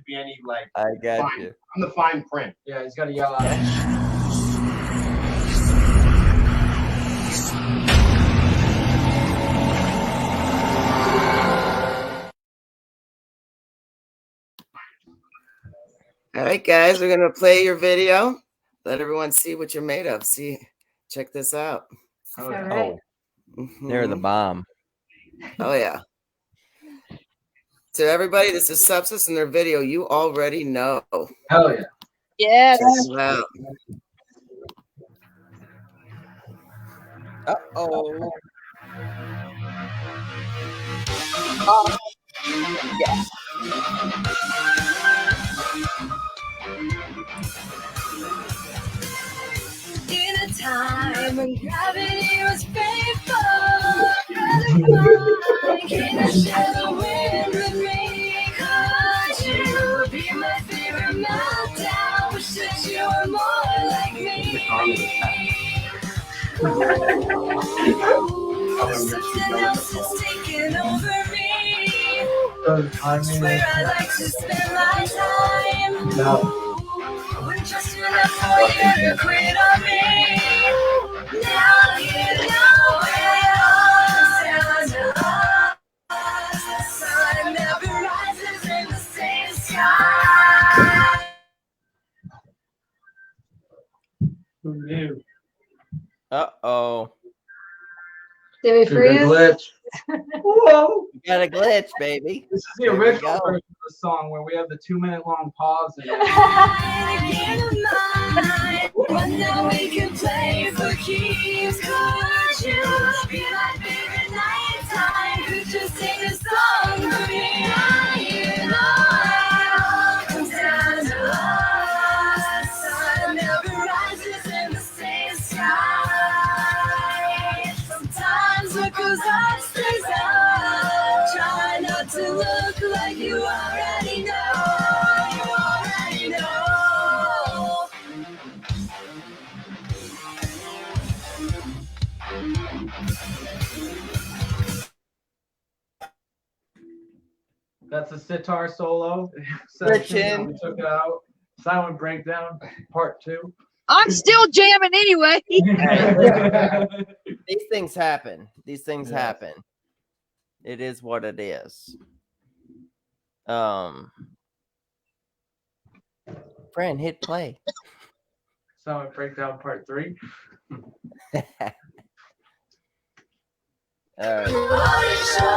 to be any like. I got fine. you. I'm the fine print. Yeah, he's got to yell out. All right, guys, we're gonna play your video. Let everyone see what you're made of. See, check this out. All right. They're the bomb. Oh yeah. To everybody, this is SEPSISS and their video. You already know. Hell yeah. Yes. Check it out. Uh-oh. Yes. In a time when gravity was faithful, can I share the wind with me? Could you be my favorite meltdown? Wish that you were more like me. Ooh, something else is taking over me. Where I like to spend my time. Wouldn't trust you enough for you to quit on me. Now you know where it all sounds to us. The sun never rises in the same sky. Who knew? Uh-oh. Did we freeze? Glitch. Whoa! You got a glitch, baby. This is the There we original go. version of the song where we have the 2-minute long pause. In it. But now we can play for keeps. Could you be my favorite nighttime? Could you sing a song for me? Now you know it all comes down to us. The sun never rises in the same sky. Sometimes what goes up stays up. Try not to look like you already know. You already know. That's a sitar solo. Glitching. We took it out. Silent breakdown, part 2. I'm still jamming anyway. These things happen. These things Yes. happen. It is what it is. Friend, hit play. Silent breakdown, part 3. All right.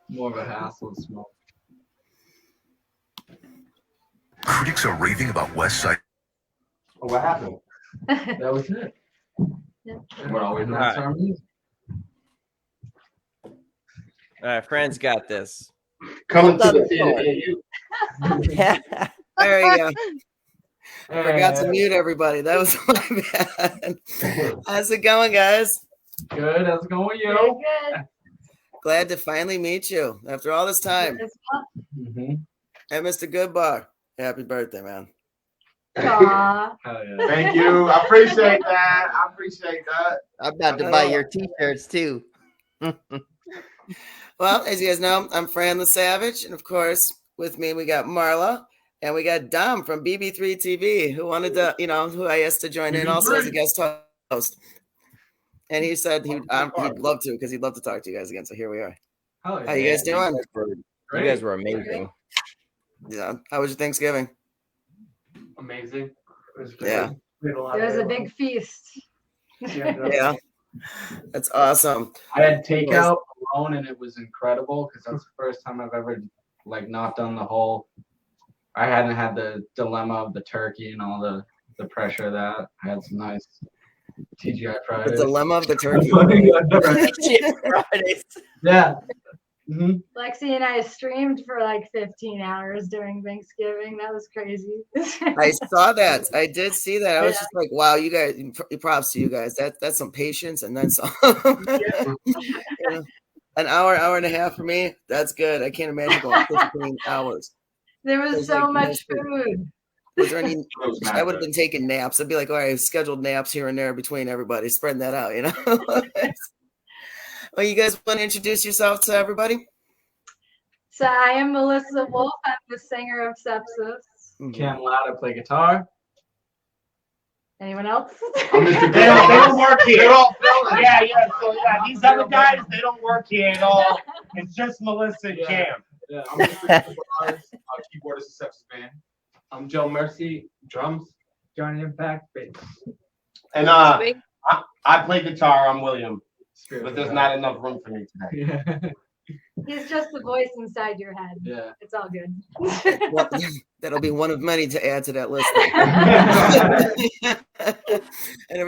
More of a hassle to smoke. Critics are raving about West Side. Oh, what happened? That was it. We're always not Alright. harmonies. All right, friends got this. Coming to Hold on. the theater. There you go. Hey, Forgot to mute everybody. That was my bad. How's it going, guys? Good. How's it going with Very you? good. Glad to finally meet you after all this time. Mm-hmm. Hey, Mr. Goodbar. Happy birthday, man. Aw. Hell yeah. Thank you. I appreciate that. I appreciate that. I'm about to buy your t-shirts too. Well, as you guys know, I'm Fran the Savage. And of course, with me, we got Marla and we got Dom from BB3 TV, who wanted to, who I asked to join in also as a guest host. And he said he'd love to because he'd love to talk to you guys again. So here we are. Hell yeah. How you guys doing? You guys were amazing. Yeah. How was your Thanksgiving? Amazing. It was great. Yeah. We had a lot It was of a big feast. Yeah. That's awesome. I had takeout alone and it was incredible because that's the first time I've ever not done the whole. I hadn't had the dilemma of the turkey and all the pressure of that. I had some nice TGI The Fridays. dilemma of the turkey. Fridays. Yeah. Mhm. Lexi and I streamed for like 15 hours during Thanksgiving. That was crazy. I saw that. I did see that. I was just like, wow, you guys, props to you guys. That's some patience and then some. Yeah. An hour and a half for me. That's good. I can't imagine going 15 hours. There was There's so like much no food. food. Was there any? I would have been taking naps. I'd be like, all right, I've scheduled naps here and there between everybody, spreading that out, you know. Well, you guys want to introduce yourself to everybody? So I am Melissa Wolf. I'm the singer of SEPSISS. Cam Loud, I play guitar. Anyone else? I'm Mr. They don't work here. They're all fellas. Yeah. So these other guys, they don't work here at all. It's just Melissa and Cam. Yeah. I'm Mr. Keyboardist of SEPSISS band. I'm Joe Mercy, drums. Johnny Impact, bass. And I play guitar. I'm William, but there's not enough room for me today. Yeah. He's just the voice inside your head. Yeah. It's all good. Well, that'll be one of many to add to that list.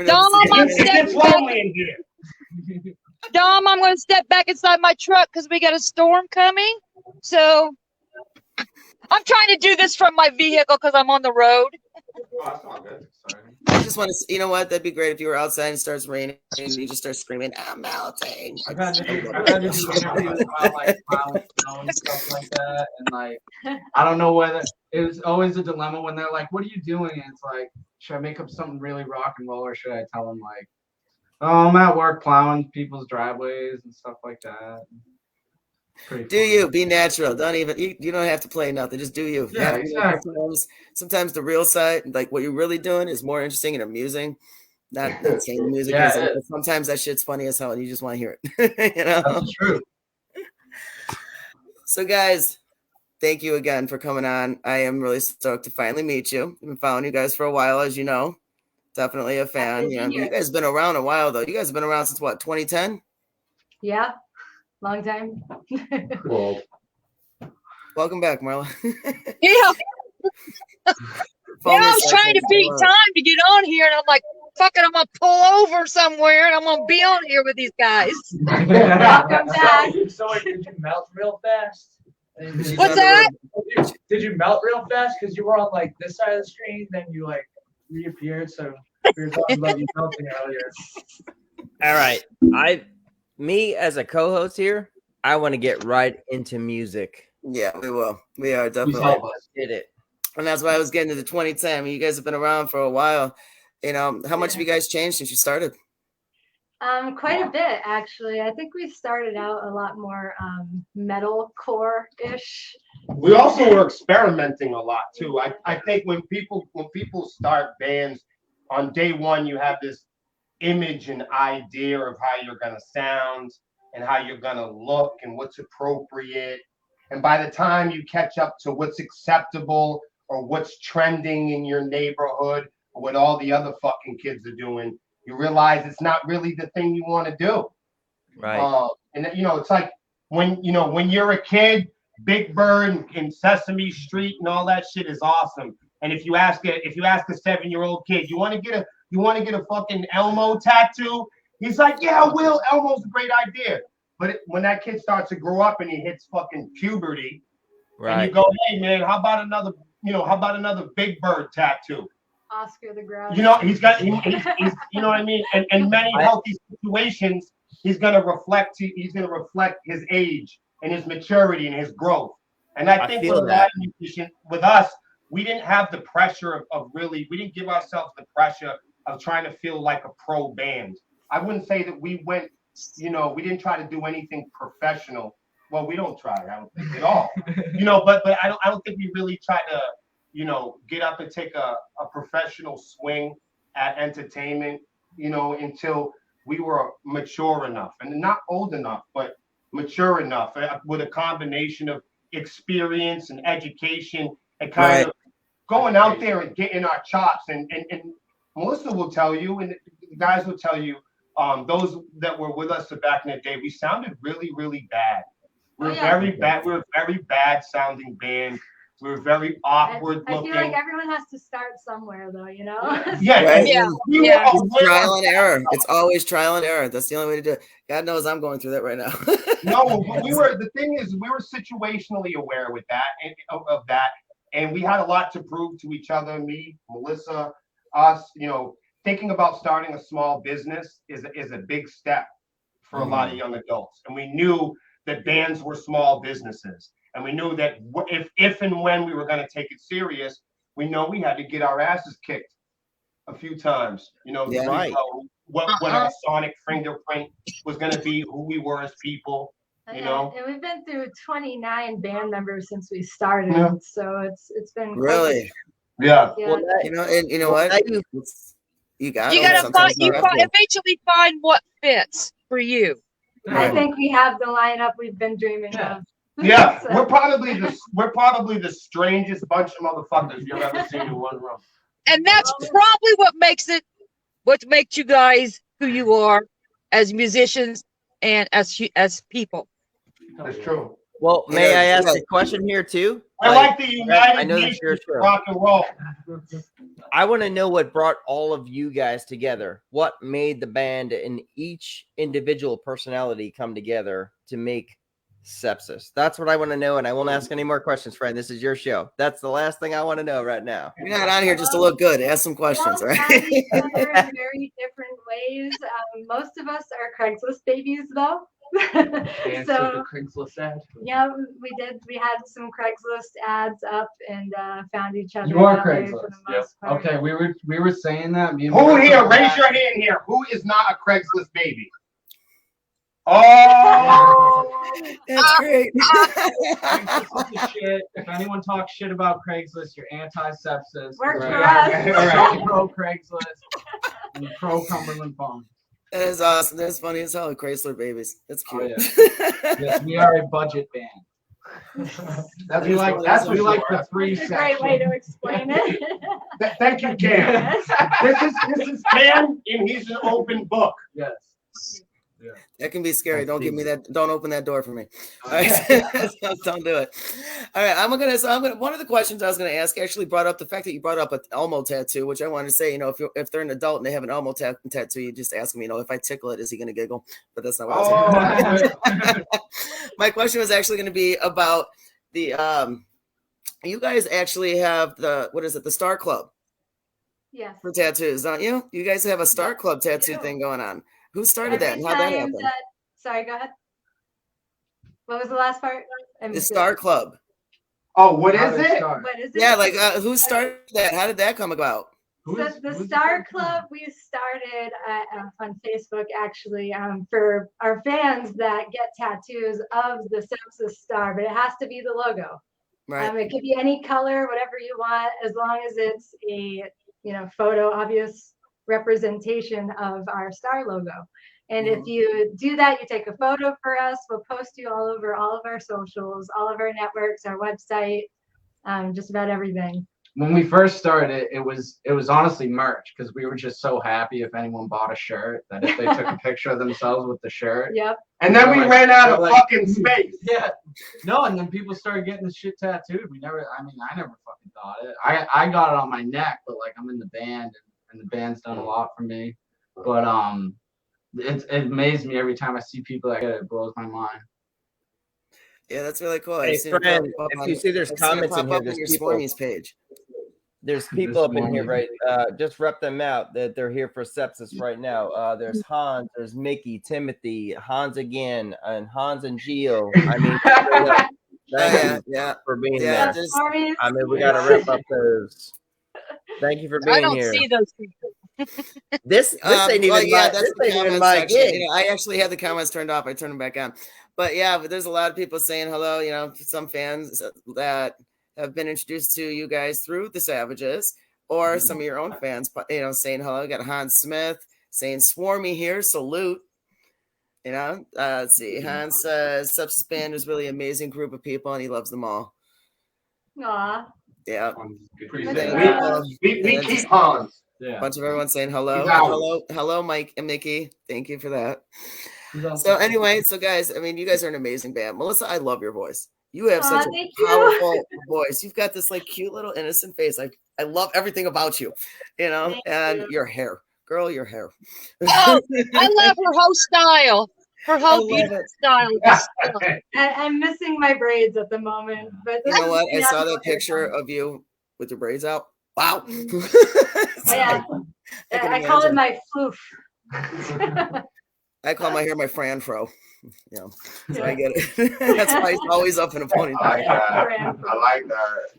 Dom, I'm It gets lonely in here. Dom, I'm going to step back inside my truck because we got a storm coming. So I'm trying to do this from my vehicle because I'm on the road. Oh, that's not good. Sorry. I just want to, you know what? That'd be great if you were outside and it starts raining and you just start screaming, "I'm melting." I've had to do interviews about like plowing snow and stuff like that, and like I don't know whether it was always a dilemma when they're like, "What are you doing?" And it's like, should I make up something really rock and roll, or should I tell them like, "Oh, I'm at work plowing people's driveways and stuff like that." Do you be natural? Don't even you don't have to play nothing. Just do you. Yeah, exactly. Sometimes the real side, like what you're really doing, is more interesting and amusing. Not saying the music Yeah, isn't, but sometimes that shit's funny as hell, and you just want to hear it. You know, That's true. So, guys, thank you again for coming on. I am really stoked to finally meet you. I've been following you guys for a while, as you know. Definitely a fan. You know, you guys have been around a while, though. You guys have been around since what, 2010? Yeah. Long time. Well, Welcome back, Marla. Yeah. I was trying to beat time to get on here, and I'm like, fuck it, I'm going to pull over somewhere, and I'm going to be on here with these guys. Welcome back. So did you melt real fast? What's that? Did you melt real fast? Because you were on like this side of the screen, then you like reappeared. So we were talking about you melting earlier. All right. Me as a co-host here, I want to get right into music. Yeah, we will. We are definitely. Did it. And that's why I was getting to the 2010. I mean, you guys have been around for a while. You know, how much have you guys changed since you started? Quite a bit, actually. I think we started out a lot more metalcore-ish. we also were experimenting a lot too. I think when people start bands, on day one you have this image and idea of how you're gonna sound and how you're gonna look and what's appropriate. And by the time you catch up to what's acceptable or what's trending in your neighborhood or what all the other fucking kids are doing, you realize it's not really the thing you want to do. Right. And you know, it's like when you're a kid, Big Bird and Sesame Street and all that shit is awesome. And if you ask a 7-year-old kid, you want to get a fucking Elmo tattoo? He's like, yeah, I will. Elmo's a great idea. But when that kid starts to grow up and he hits fucking puberty, and you go, hey man, how about another Big Bird tattoo? Oscar the Grouch. You know, he's you know what I mean? And many healthy situations, he's gonna reflect his age and his maturity and his growth. And I think with a lot of musicians, with us, we didn't have the pressure we didn't give ourselves the pressure of trying to feel like a pro band. I wouldn't say that we went, we didn't try to do anything professional. Well, we don't try, I don't think at all. But I don't think we really try to, get up and take a professional swing at entertainment, until we were mature enough, and not old enough, but mature enough, with a combination of experience and education and kind of going out there and getting our chops. And Melissa will tell you, and the guys will tell you, those that were with us back in the day, we sounded really, really bad. We're very bad. We're a very bad sounding band. We were very awkward I looking. feel like everyone has to start somewhere, though. You know. Yeah, Right? and Yeah. we were Yeah. aware Trial of and error. It's always trial and error. That's the only way to do it. God knows I'm going through that right now. No, but the thing is, we were situationally aware with that and of that, and we had a lot to prove to each other. Me, Melissa, us. Thinking about starting a small business is a big step for a lot of young adults, and we knew that bands were small businesses, and we knew that if and when we were going to take it serious, we know we had to get our asses kicked a few times. Yeah. Right. What our sonic fingerprint was going to be, who we were as people. And we've been through 29 band members since we started, Yeah. so it's been quite Really. Yeah. Yeah. Well, that- And you know well, what? that- You got You it. gotta Sometimes find. not have to. Eventually find what fits for you. I think we have the lineup we've been dreaming of. Yeah, So- we're probably the strangest bunch of motherfuckers you've ever seen in one room. And that's probably what makes you guys who you are as musicians and as people. That's true. Well, may I ask yeah. a question here too? I like the I United know this is your Nations show. rock and roll. I want to know what brought all of you guys together. What made the band and each individual personality come together to make SEPSISS? That's what I want to know, and I won't ask any more questions, friend. This is your show. That's the last thing I want to know right now. You're not on here just to look good. Ask some questions, We all all found right? each other in very different ways. Most of us are Craigslist babies, though. So Craigslist ad. yeah, we did. We had some Craigslist ads up and found each other. You are that way for Craigslist. the most part. Okay, we were saying that. Me and Who Melissa here? were Raise at- your hand here. Who is not a Craigslist baby? Oh, That's great. Craigslist is shit. If anyone talks shit about Craigslist, you're anti-sepsis. Works for Right. us. All right. Pro Craigslist and pro Cumberland Farm. That is awesome. That's funny as hell. Chrysler babies. That's Oh, cute. Yes, we are a budget band. We like the three It's a great way to explain it. Thank you, Cam. This is Cam, and he's an open book. Yes. That can be scary. Don't give me that. Don't open that door for me. All right. Don't do it. All right. I'm gonna. One of the questions I was gonna ask actually brought up the fact that you brought up an Elmo tattoo, which I wanted to say. If they're an adult and they have an Elmo tattoo, you just ask them. If I tickle it, is he gonna giggle? But that's not what I was saying. My question was actually gonna be about the. You guys actually have the Star Club Yes. for tattoos, don't you? You guys have a Star Club tattoo thing going on. Who started that and how that happened? Sorry, go ahead. What was the last part? I The missed it. Star Club. Oh, what How is did it it? start? What is it? Yeah, like who started that? How did that come about? So the Star Club we started on Facebook actually for our fans that get tattoos of the SEPSISS star, but it has to be the logo. Right. It could be any color, whatever you want, as long as it's a photo obvious representation of our star logo. And if you do that, you take a photo for us. We'll post you all over all of our socials, all of our networks, our website, just about everything. When we first started, it was honestly merch because we were just so happy if anyone bought a shirt that if they took a picture of themselves with the shirt. Yep. And then we ran out of fucking space. Yeah. No, and then people started getting the shit tattooed. I never fucking thought it. I got it on my neck, but like I'm in the band and the band's done a lot for me. But it amazed me every time I see people that get it. It blows my mind. Yeah, that's really cool. Hey, I've seen it friend, pop up if on- you see there's I've seen it comments in pop here, up on there's your people. Swarmies page. There's people up in here, morning. right? Just rep them out that they're here for SEPSISS right now. There's Hans, there's Mickey, Timothy, Hans again, and Hans and Gio. I mean, thank you Yeah. for being Yeah, there. just- Sorry. I mean, we got to wrap up those. Thank you for I being don't here. see those people. This ain't even my, that's this the ain't even comment my section. gig. I actually had the comments turned off. I turned them back on. But yeah, there's a lot of people saying hello. Some fans that have been introduced to you guys through the Savages, or some of your own fans, saying hello. We got Hans Smith saying "Swarmy here, salute." Let's see. Hans says SEPSISS band is really amazing group of people, and he loves them all. Aw. Yeah, Appreciate Thank that. you. We And keep Hans. Yeah. bunch of everyone saying hello, He's out. hello, Mike and Mickey. Thank you for that. So anyway, guys, I mean, you guys are an amazing band. Melissa, I love your voice. You have such Thank a you. powerful voice. You've got this like cute little innocent face. I love everything about you, you know, Thank and you. your hair, girl, your hair. Oh, I love her whole style. Her I whole love beautiful it. style. Just, I'm missing my braids at the moment, but You know what? I saw natural that picture hair. of you with your braids out. Wow. Yeah, I can I call it imagine. my floof. I call my hair my Fran Fro. You know, so I Yeah. get it. That's why he's always up in a I ponytail. like that. I like that.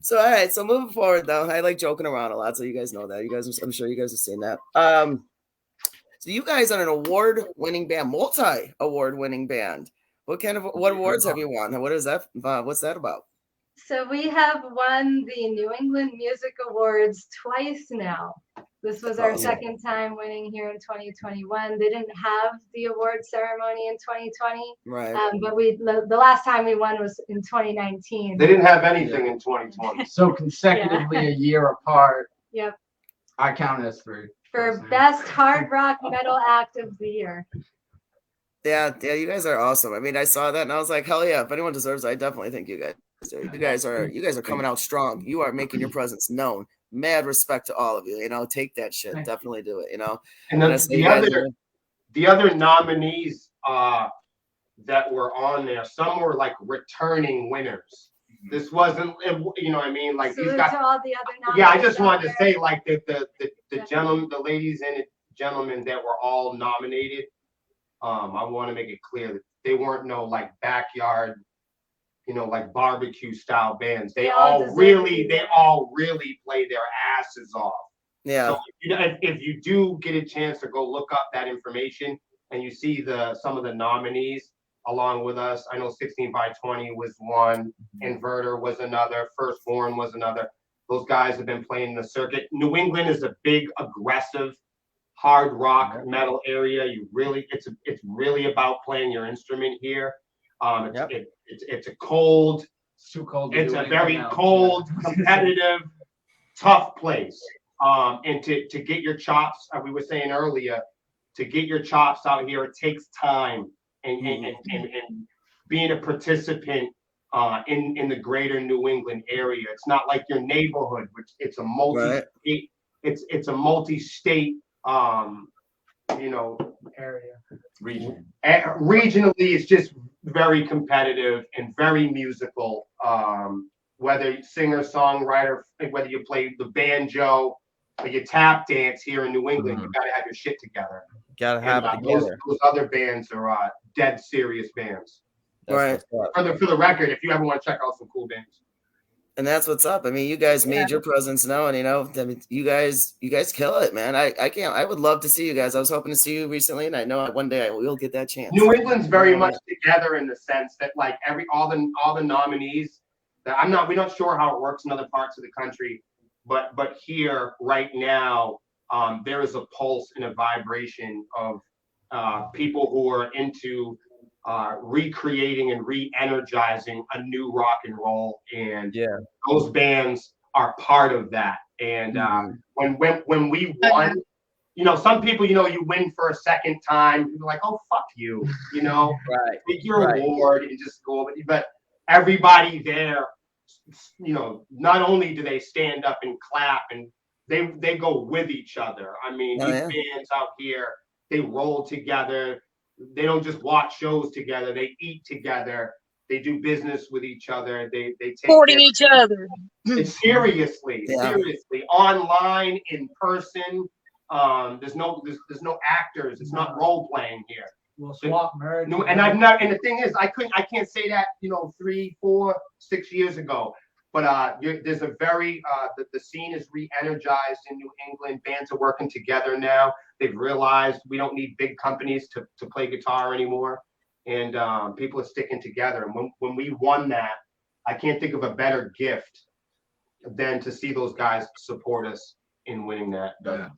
So all right, so moving forward though, I like joking around a lot, so you guys know that. You guys, I'm sure you guys have seen that. So you guys are an award-winning band, multi-award-winning band. What awards have you won? What is that? What's that about? So we have won the New England Music Awards twice now. This was our second time winning here in 2021. They didn't have the award ceremony in 2020, Right. but the last time we won was in 2019. They didn't have anything in 2020. So consecutively a year apart, Yep. I count as three. For best hard rock metal act of the year. Yeah, you guys are awesome. I mean, I saw that and I was like, hell yeah! If anyone deserves it, I definitely think you guys do. You guys are coming out strong. You are making your presence known. Mad respect to all of you. You know, take that shit. Definitely do it. You know. And the other nominees that were on there, some were like returning winners. This wasn't, you know what I mean? Like Salute these guys. to all the other nominees. Yeah, I just wanted to out there. say like the gentlemen, the ladies and the gentlemen that were all nominated. I want to make it clear that they weren't no like backyard, you know, like barbecue style bands. They all really play their asses off. Yeah. So if you do get a chance to go look up that information and you see some of the nominees along with us, I know 16 by 20 was one, Inverter was another, Firstborn was another. Those guys have been playing the circuit. New England is a big, aggressive, hard rock metal area. It's really about playing your instrument here. It's a cold, It's too cold. it's a very cold, competitive, tough place. And to get your chops, we were saying earlier, to get your chops out here, it takes time. And being a participant in the greater New England area, it's not like your neighborhood, which it's a multi-state, it's a multi-state, you know, area. Region. Regionally, it's just very competitive and very musical. Whether singer, songwriter, whether you play the banjo or you tap dance here in New England, you got to have your shit together. Gotta have it together. Those other bands are dead serious bands. Right. For the record, if you ever want to check out some cool bands. And that's what's up. I mean, you guys made your presence known, you know. I mean, you guys kill it, man. I would love to see you guys. I was hoping to see you recently, and I know one day I will get that chance. New England's very much together in the sense that like all the nominees that we're not sure how it works in other parts of the country, but here right now, there is a pulse and a vibration of people who are into recreating and re-energizing a new rock and roll, and those bands are part of that. And when we won, you know, some people, you know, you win for a second time, people are like, oh fuck you, you know, take your award and just go. But everybody there, you know, not only do they stand up and clap, and they go with each other. I mean, these bands out here, they roll together. They don't just watch shows together. They eat together. They do business with each other. They take supporting each other. Seriously, online, in person. There's no actors. It's not role playing here. We'll swap merge. No, and and the thing is, I can't say that, you know, 3, 4, 6 years ago. But there's a very the scene is re-energized in New England. Bands are working together now. They've realized we don't need big companies to play guitar anymore, and people are sticking together. And when we won that, I can't think of a better gift than to see those guys support us in winning that. Yeah.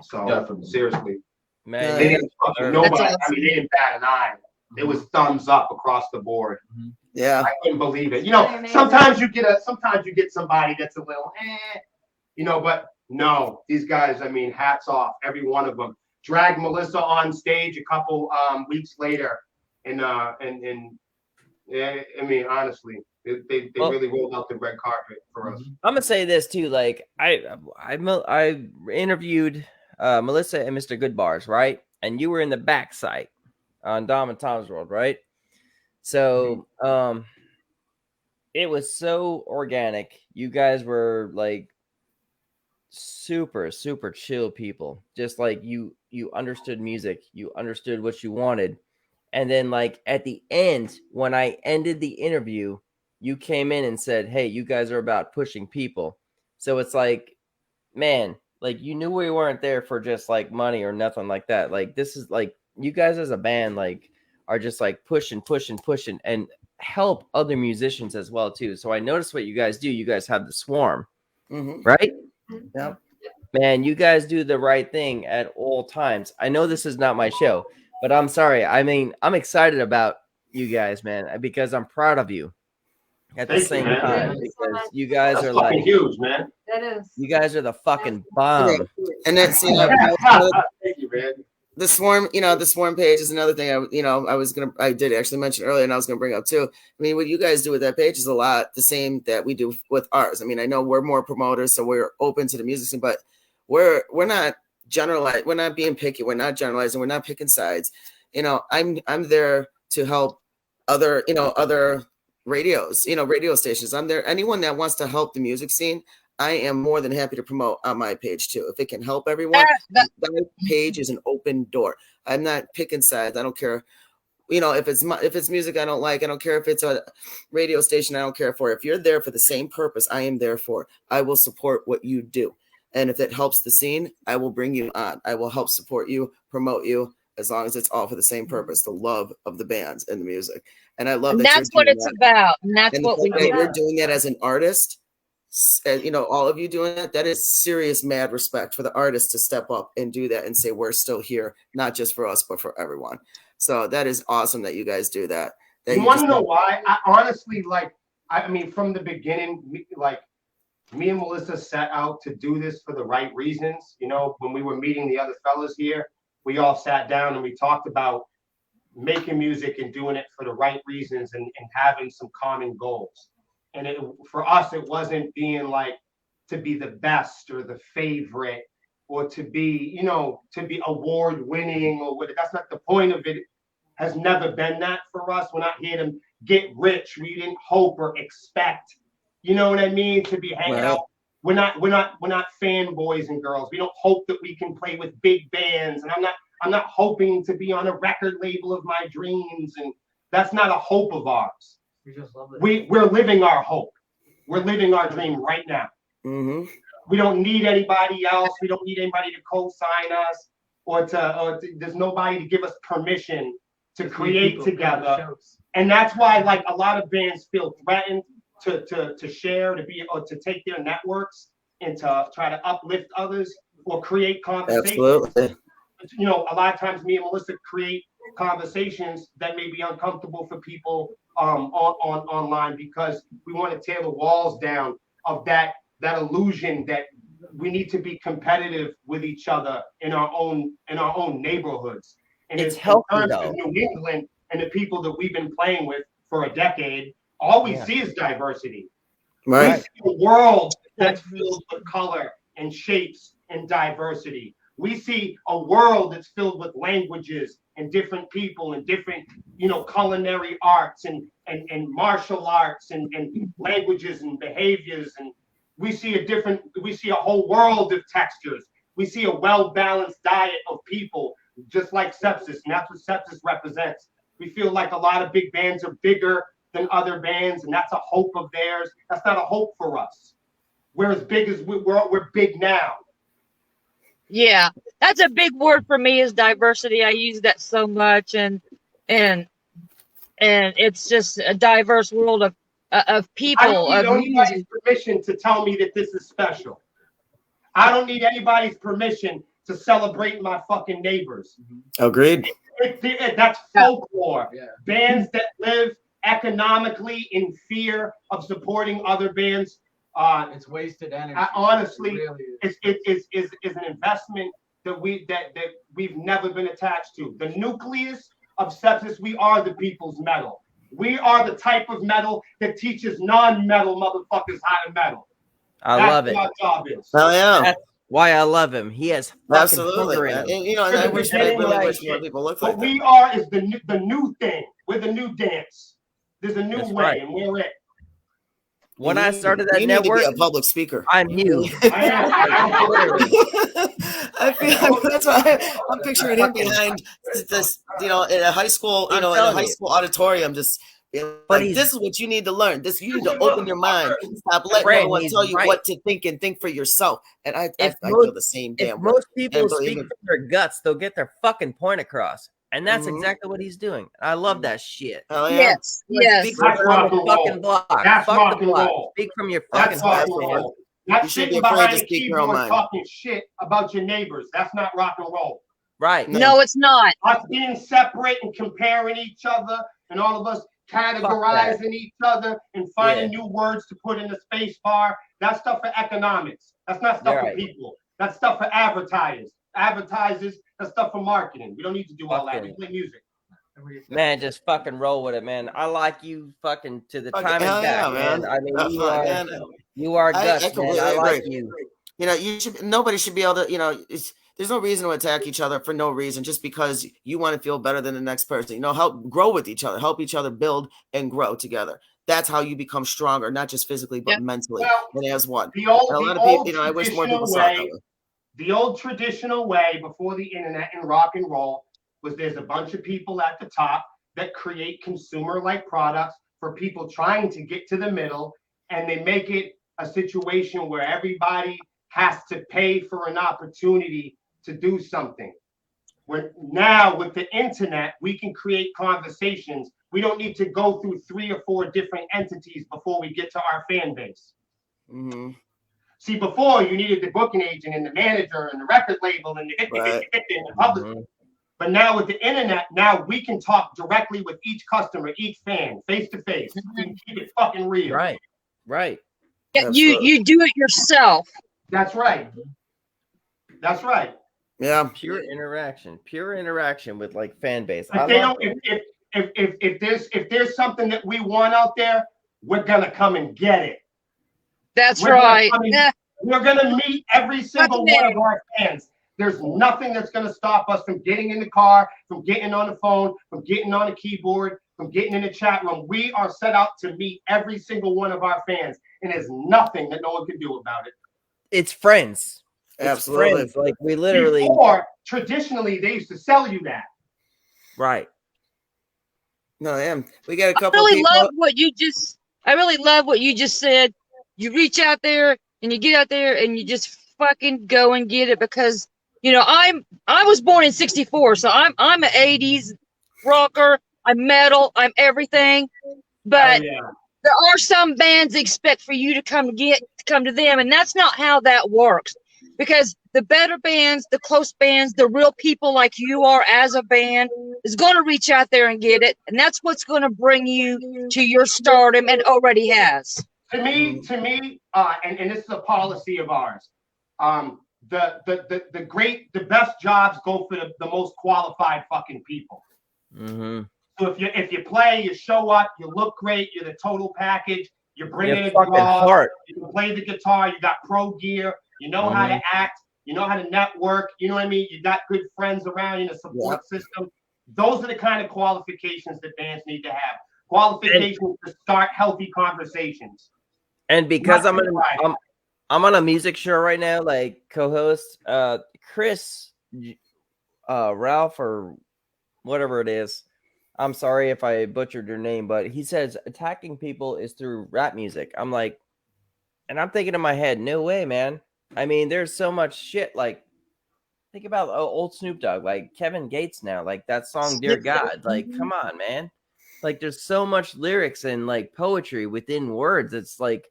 So Definitely. Seriously, Man, they didn't fucking nobody. awesome. I mean, they didn't bat an eye. It was thumbs up across the board. Yeah. I couldn't believe it. You know, sometimes you get somebody that's a little, you know, but no, these guys, I mean, hats off, every one of them. Dragged Melissa on stage a couple weeks later, and Yeah, I mean, honestly, they Well- really rolled out the red carpet for us. I'm gonna say this too. Like I interviewed Melissa and Mr. Goodbars, right? And you were in the back site on Dom and Tom's World, right? So it was so organic. You guys were like super chill people. Just like you understood music, you understood what you wanted. And then like at the end, when I ended the interview, you came in and said, "Hey, you guys are about pushing people." So it's like, man, like you knew we weren't there for just like money or nothing like that. Like this is like you guys as a band like are just like pushing and help other musicians as well too. So I noticed what you guys do. You guys have the Swarm, right? Yep. Man, you guys do the right thing at all times. I know this is not my show, but I'm sorry. I mean, I'm excited about you guys, man, because I'm proud of you at the Thank you, same man. time. Because you guys That's are fucking like huge, man. That is. you guys are the fucking bomb. And that's Thank you, man. the Swarm, the Swarm page is another thing I did actually mention earlier, and I was gonna bring up too. I mean, what you guys do with that page is a lot the same that we do with ours. I mean, I know we're more promoters, so we're open to the music scene, but we're not generalized, we're not being picky, we're not generalizing, we're not picking sides. I'm there to help other radio stations. I'm there, anyone that wants to help the music scene, I am more than happy to promote on my page too. If it can help everyone, that page is an open door. I'm not picking sides. I don't care. If it's music I don't like, I don't care if it's a radio station I don't care for. If you're there for the same purpose I am there for, I will support what you do. And if it helps the scene, I will bring you on. I will help support you, promote you, as long as it's all for the same purpose, the love of the bands and the music. And I love that that's what it's about. And that's and what we do. You're doing that as an artist. All of you doing that is serious, mad respect for the artist to step up and do that and say, we're still here, not just for us, but for everyone. So that is awesome that you guys do that. You want to know why? I honestly, from the beginning, me and Melissa set out to do this for the right reasons. When we were meeting the other fellas here, we all sat down and we talked about making music and doing it for the right reasons and having some common goals. And for us, it wasn't being like to be the best or the favorite or to be award winning or what. That's not the point of it. Has never been that for us. We're not here to get rich. We didn't hope or expect, you know what I mean, to be hanging out. We're not fanboys and girls. We don't hope that we can play with big bands. And I'm not hoping to be on a record label of my dreams. And that's not a hope of ours. We just love it. We're living our hope. We're living our dream right now. Mm-hmm. We don't need anybody else. We don't need anybody to co-sign us or there's nobody to give us permission to create together. And that's why a lot of bands feel threatened to share, to take their networks and to try to uplift others or create conversations. Absolutely. A lot of times me and Melissa create conversations that may be uncomfortable for people online because we want to tear the walls down of that illusion that we need to be competitive with each other in our own neighborhoods. And it's healthy though. New England and the people that we've been playing with for a decade, all we see is diversity. Right. We see a world that's filled with color and shapes and diversity. We see a world that's filled with languages and different people and different, culinary arts and martial arts and languages and behaviors. And we see a whole world of textures. We see a well-balanced diet of people, just like SEPSISS, and that's what SEPSISS represents. We feel like a lot of big bands are bigger than other bands, and that's a hope of theirs. That's not a hope for us. We're as big as we're big now. Yeah, that's a big word for me is diversity. I use that so much, and it's just a diverse world of people. I don't need anybody's permission to tell me that this is special. I don't need anybody's permission to celebrate my fucking neighbors. Agreed. That's folklore. Yeah. Bands that live economically in fear of supporting other bands. It's wasted energy. Honestly, It is an investment that we've never been attached to. The nucleus of SEPSISS, we are the people's metal. We are the type of metal that teaches non-metal motherfuckers how to metal. I That's love it. what our job is. Hell yeah. That's why I love him. He has fucking Absolutely, hunger in man. him. And, you know, and I wish, I really wish more people looked like What that. we are is the new thing. We're the new dance. There's a new That's way, right. and we're it. When I started that you network, need to be a public speaker. I'm you. I feel that's why I'm picturing him behind this, you know, in a high school, you know, in a high school auditorium, just being like, this is what you need to learn. This you need to open your mind. Stop letting everyone tell you what to think and think for yourself. And I feel the same damn way. If most people And speak believe from their guts, they'll get their fucking point across. And that's exactly what he's doing. I love that shit. Hell yeah. Yes, yes. Speak from the fucking block. That's Fuck rock the and block. roll. Speak from your That's fucking heart, rock and man. roll. Not You shouldn't sitting be afraid behind to a speak your own keyboard mind. talking shit about your neighbors. That's not rock and roll. Right. No, it's not. Us being separate and comparing each other, and all of us categorizing each other and finding new words to put in the space bar. That's stuff for economics. That's not stuff for people. That's stuff for advertisers. That's stuff for marketing. We don't need to do all that. We play music. Man, just fucking roll with it, man. I like you fucking to the Fucking time and hell back, yeah, man. man. I mean, That's you right, are, man. you are guts, I man. completely I like agree. you. You know, nobody should be able to, you know, there's no reason to attack each other for no reason, just because you want to feel better than the next person. You know, help grow with each other, help each other build and grow together. That's how you become stronger, not just physically, but mentally, and as one. The old, And a lot of the people, old you know, I wish more people traditional saw it that way, way. the old traditional way before the internet and rock and roll was there's a bunch of people at the top that create consumer-like products for people trying to get to the middle, and they make it a situation where everybody has to pay for an opportunity to do something. Where now with the internet, we can create conversations. We don't need to go through 3 or 4 different entities before we get to our fan base. Mm-hmm. See, before you needed the booking agent and the manager and the record label and the publisher. But now with the internet, now we can talk directly with each customer, each fan, face to face. We can keep it fucking real. Right. Right. Yeah, you do it yourself. That's right. That's right. Yeah. Pure interaction with like fan base. If they don't, if there's something that we want out there, we're gonna come and get it. That's right. We're gonna meet every single one of our fans. There's nothing that's gonna stop us from getting in the car, from getting on the phone, from getting on the keyboard, from getting in the chat room. We are set out to meet every single one of our fans, and there's nothing that no one can do about it. It's friends. Absolutely. Friends. Like we literally. Before, traditionally, they used to sell you that. Right. No, I am. We got a couple. I really people. love what you just said. You reach out there and you get out there and you just fucking go and get it, because you know I was born in '64, so I'm an '80s rocker. I'm metal. I'm everything. But there are some bands that expect for you to come to them, and that's not how that works. Because the better bands, the close bands, the real people like you are as a band is going to reach out there and get it, and that's what's going to bring you to your stardom, and already has. To me, and this is a policy of ours. The best jobs go for the most qualified fucking people. Mm-hmm. So if you play, you show up, you look great, you're the total package. You bring in a fucking guitar, heart. you can play the guitar, you got pro gear, you know how to act, you know how to network. You know what I mean? You got good friends around you in a support system. Those are the kind of qualifications that bands need to have. Qualifications to start healthy conversations. And because I'm on a music show right now, like co-host Chris, Ralph or whatever it is. I'm sorry if I butchered your name, but he says attacking people is through rap music. I'm like, and I'm thinking in my head, no way, man. I mean, there's so much shit. Like, think about old Snoop Dogg, like Kevin Gates now, like that song, Dear God. Like, come on, man. Like, there's so much lyrics and like poetry within words. It's like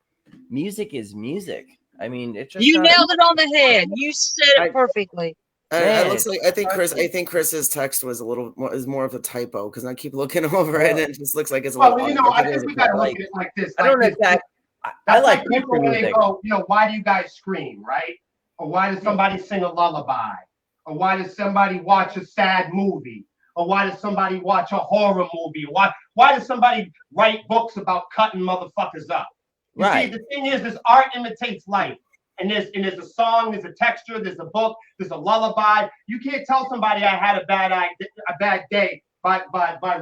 music is music. I mean, it's just you nailed it on the head. You said it perfectly. It looks like I think Chris's text was more of a typo, because I keep looking over it and it just looks like it's a little. Well, you know, I think we gotta look at it like this. I don't attack. I like people when they go, you know, why do you guys scream, right? Or why does somebody sing a lullaby? Or why does somebody watch a sad movie? Or why does somebody watch a horror movie? Why does somebody write books about cutting motherfuckers up? You see, the thing is, this art imitates life. And there's a song, there's a texture, there's a book, there's a lullaby. You can't tell somebody I had a bad day by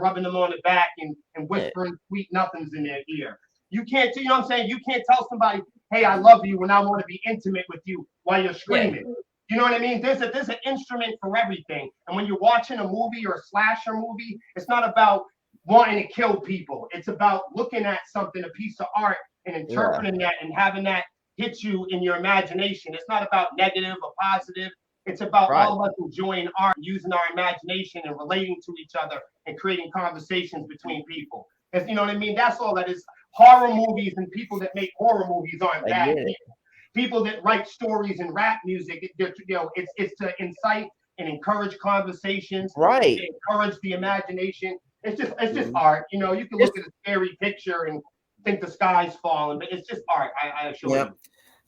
rubbing them on the back and whispering sweet nothings in their ear. You can't, you know what I'm saying? You can't tell somebody, hey, I love you when I want to be intimate with you while you're screaming. Yeah. You know what I mean? There's an instrument for everything. And when you're watching a movie or a slasher movie, it's not about wanting to kill people. It's about looking at something, a piece of art, and interpreting that and having that hit you in your imagination. It's not about negative or positive. It's about all of us enjoying art, using our imagination and relating to each other and creating conversations between people. You know what I mean? That's all that is. Horror movies and people that make horror movies aren't bad people. People that write stories and rap music, it's to incite and encourage conversations, encourage the imagination. It's just art. You know, you can look at a scary picture and think the sky's falling, but it's just art. I assure you.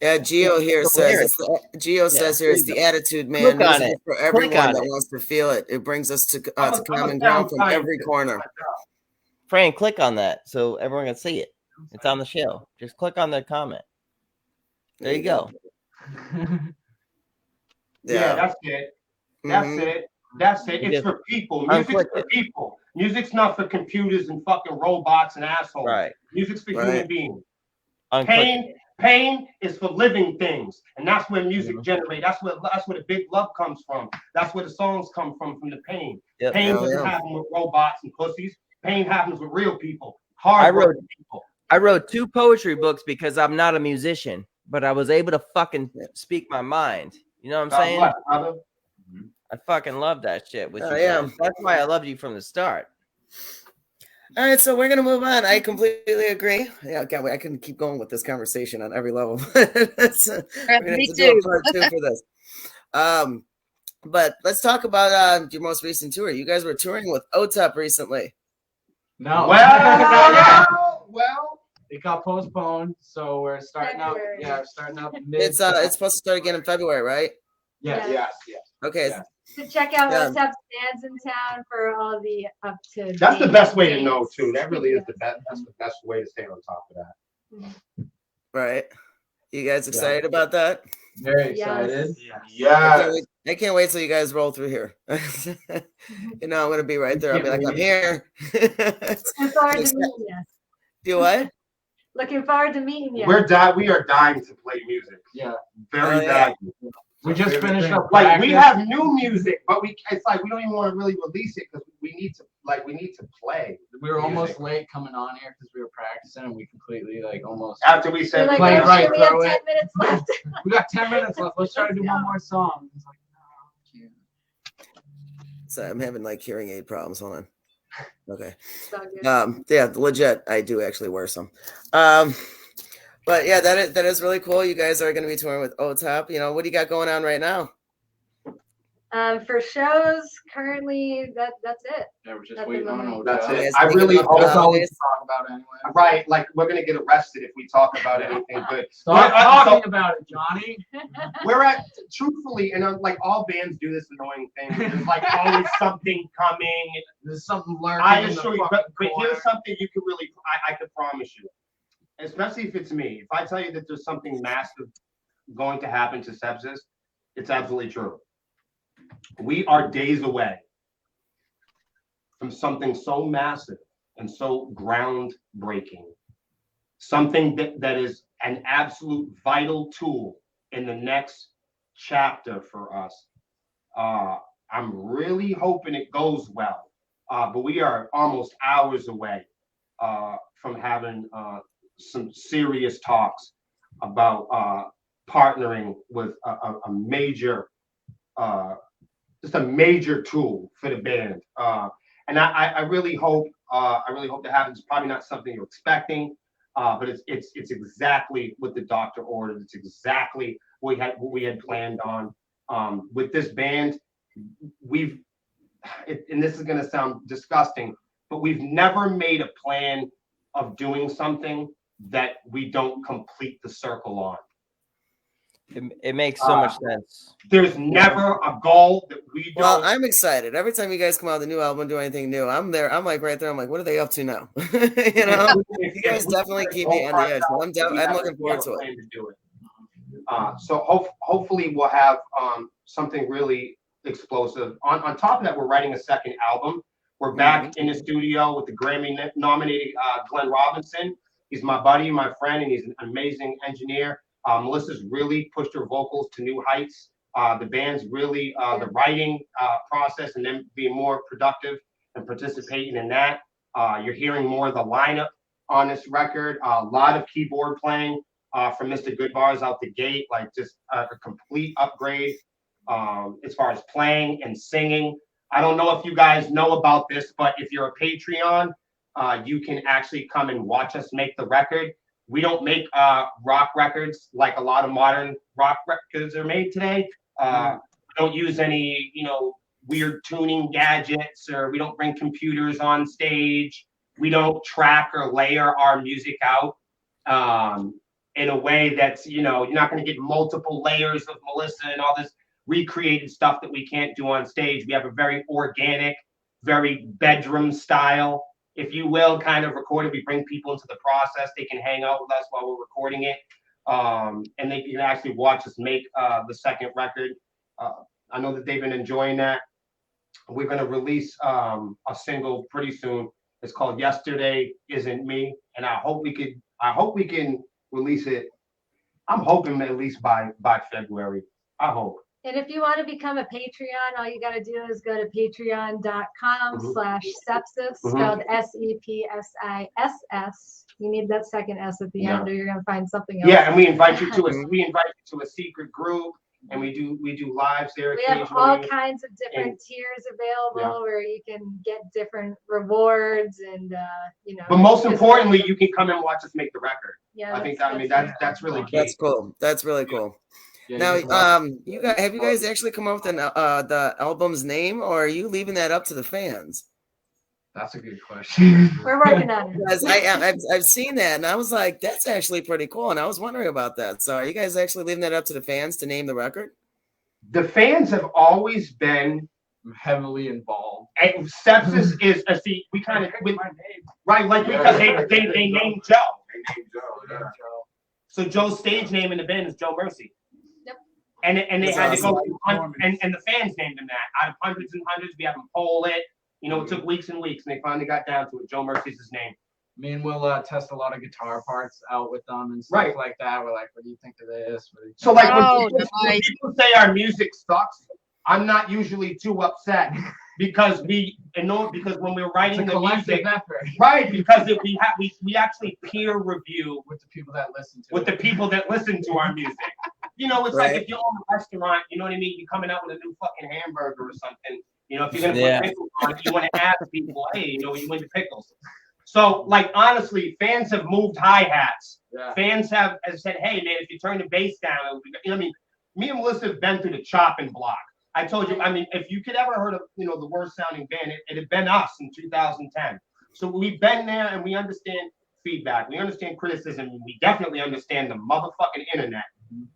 Yeah, Gio here says says here it's the attitude, man. Music for everyone that wants to feel it. It brings us to common ground from every corner. Fran, click on that so everyone can see it. It's on the show. Just click on the comment. There you go. Yeah, that's it. That's it. It's for people. Music's for people. Music's not for computers and fucking robots and assholes. Right. Music's for human beings. Pain Pain is for living things, and that's where music generates. That's where the big love comes from. That's where the songs come from the pain. Pain doesn't happen with robots and pussies. Pain happens with real people. Hard-working people. I wrote 2 poetry books because I'm not a musician, but I was able to fucking speak my mind. You know what I'm saying? I fucking love that shit with you. Guys. That's why I loved you from the start. All right, so we're gonna move on. I completely agree. Yeah, can't wait. I can keep going with this conversation on every level. We're gonna have to do a part 2 for this. But let's talk about your most recent tour. You guys were touring with OTEP recently. No. Well, it got postponed, so we're starting out. Yeah, we're starting out mid. It's supposed to start again in February, right? Yes. Okay. Yeah. So check out OTEP stands in town for all the up to. That's the best way to know too. That really is the best. That's the best way to stay on top of that. Right. You guys excited about that? Very excited. Yeah. I can't wait till you guys roll through here. You know, I'm gonna be right there. I'll be like, I'm here. Looking forward to meeting you. Do what? Looking forward to meeting you. We are dying to play music. Yeah. Very dying. We just finished up. Like we have new music, but it's like we don't even want to really release it because we need to play. We were almost late coming on here because we were practicing and we completely almost after we said we have 10 minutes left. We got 10 minutes left. Let's try to do one more song. It's like, no, I can't. So I'm having hearing aid problems. Hold on. Okay. Yeah, legit. I do actually wear some. But yeah, that is really cool. You guys are going to be touring with OTEP. You know, what do you got going on right now? For shows, currently, that's it. Yeah, we're just waiting on That's OTEP. it. I really hope that's all we talk about anyway. Right, like we're gonna get arrested if we talk about anything good. Stop talking about it, Johnny. We're truthfully, and all bands do this annoying thing. There's always something coming. There's something lurking. I assure you, but here's something you could really, I could promise you, especially if it's me. If I tell you that there's something massive going to happen to SEPSISS, it's absolutely true. We are days away from something so massive and so groundbreaking, something that is an absolute vital tool in the next chapter for us. I'm really hoping it goes well, but we are almost hours away from having some serious talks about partnering with a major just a major tool for the band. And I really hope that happens. Probably not something you're expecting, but it's exactly what the doctor ordered. It's exactly what we had planned on. With this band, and this is gonna sound disgusting, but we've never made a plan of doing something that we don't complete the circle on. It makes so much sense. There's never a goal that we don't. Well, I'm excited. Every time you guys come out with a new album, do anything new, I'm there. I'm like right there. I'm like, what are they up to now? You know, you guys definitely keep me on the edge. I'm looking forward to it. So hopefully we'll have something really explosive. On top of that, we're writing a second album. We're back in the studio with the Grammy-nominated Glenn Robinson. He's my buddy, my friend, and he's an amazing engineer. Melissa's really pushed her vocals to new heights. The band's really the writing process and then being more productive and participating in that. You're hearing more of the lineup on this record. A lot of keyboard playing from Mr. Goodbars out the gate, like just a complete upgrade as far as playing and singing. I don't know if you guys know about this, but if you're a Patreon, you can actually come and watch us make the record. We don't make rock records like a lot of modern rock records are made today. Don't use any, weird tuning gadgets, or we don't bring computers on stage. We don't track or layer our music out in a way that's, you're not going to get multiple layers of Melissa and all this recreated stuff that we can't do on stage. We have a very organic, very bedroom style, if you will, kind of recorded. We bring people into the process. They can hang out with us while we're recording it. And they can actually watch us make the second record. I know that they've been enjoying that. We're going to release a single pretty soon. It's called Yesterday Isn't Me. And I hope we can release it. I'm hoping at least by February. I hope. And if you want to become a Patreon, all you got to do is go to patreon.com/sepsis, spelled SEPSISS. You need that second S at the end, or you're going to find something else. Yeah, and we invite you to a secret group, and we do lives there. We have all kinds of different tiers available where you can get different rewards and But most importantly, you can come and watch us make the record. Yeah, I think that's really key. That's cool. That's really cool. Now, have you guys actually come up with the album's name, or are you leaving that up to the fans? That's a good question. We're working on it. Because I've seen that, and I was like, that's actually pretty cool, and I was wondering about that. So, are you guys actually leaving that up to the fans to name the record? The fans have always been heavily involved. And Sepsis is we kind of right, like because they named Joe. They named Joe. So Joe's stage name in the band is Joe Mercy. And they had to go and the fans named him that. Out of hundreds and hundreds, we have them poll it. It took weeks and weeks, and they finally got down to it. Joe Mercy's his name. Me and Will test a lot of guitar parts out with them and stuff like that. We're like, what do you think of this? So like when people say our music sucks, I'm not usually too upset because when we're writing the music, right? Because we actually peer review with the people that listen to our music. It's like if you own a restaurant, you know what I mean? You're coming out with a new fucking hamburger or something. If you're gonna put pickles on it, you want to ask people, hey, you win the pickles. So, like, honestly, fans have moved hi-hats. Yeah. Fans have said, hey, man, if you turn the bass down, it'll be, me and Melissa have been through the chopping block. I told you, if you could ever heard of, the worst sounding band, it had been us in 2010. So we've been there and we understand feedback. We understand criticism. And we definitely understand the motherfucking internet.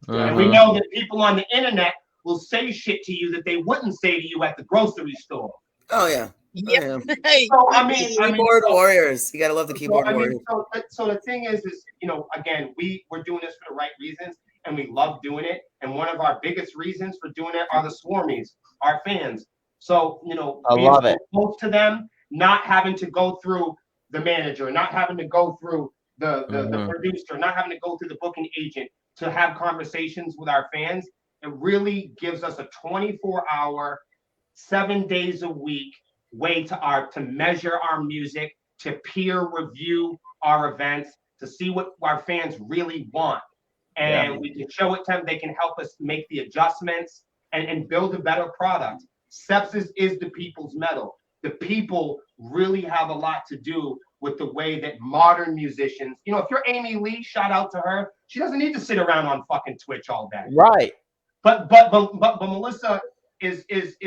And we know that people on the internet will say shit to you that they wouldn't say to you at the grocery store. Oh, yeah. Yeah. So, keyboard warriors. You got to love the keyboard warriors. So the thing is, again, we're doing this for the right reasons, and we love doing it. And one of our biggest reasons for doing it are the Swarmies, our fans. So, I love it. Close to them, not having to go through the manager, not having to go through the producer, not having to go through the booking agent to have conversations with our fans. It really gives us a 24-hour, 7 days a week way to measure our music, to peer review our events, to see what our fans really want. And we can show it to them. They can help us make the adjustments and build a better product. Sepsis is the people's metal. The people really have a lot to do with the way that modern musicians, if you're Amy Lee, shout out to her. She doesn't need to sit around on fucking Twitch all day. Right. But Melissa is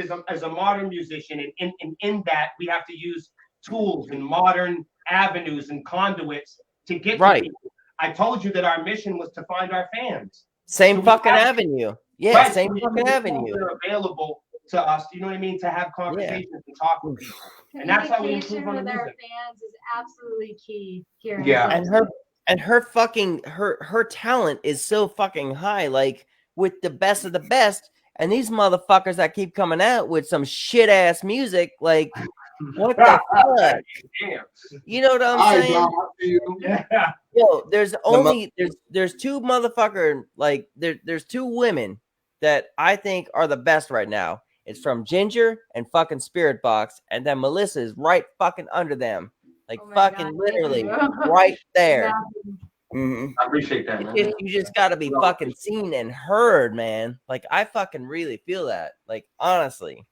a modern musician, and in that we have to use tools and modern avenues and conduits to get to people. I told you that our mission was to find our fans. Same So we fucking have- avenue. Yeah, Right, same so we- fucking avenue. They're available to us. You know what I mean? To have conversations and talk with people. And that's how we Communication improve on the with our music. fans is absolutely key here. in Yeah. Texas. And her fucking her talent is so fucking high, like with the best of the best. And these motherfuckers that keep coming out with some shit ass music, like what the fuck? You know what I'm saying? Yeah. Yo, there's two motherfucker like there's two women that I think are the best right now. It's from Ginger and fucking Spirit Box, and then Melissa is right fucking under them, like Oh my fucking God, literally thank you. right there. Mhm. I appreciate that, man. You just got to be fucking seen and heard, man. Like I fucking really feel that. Like honestly,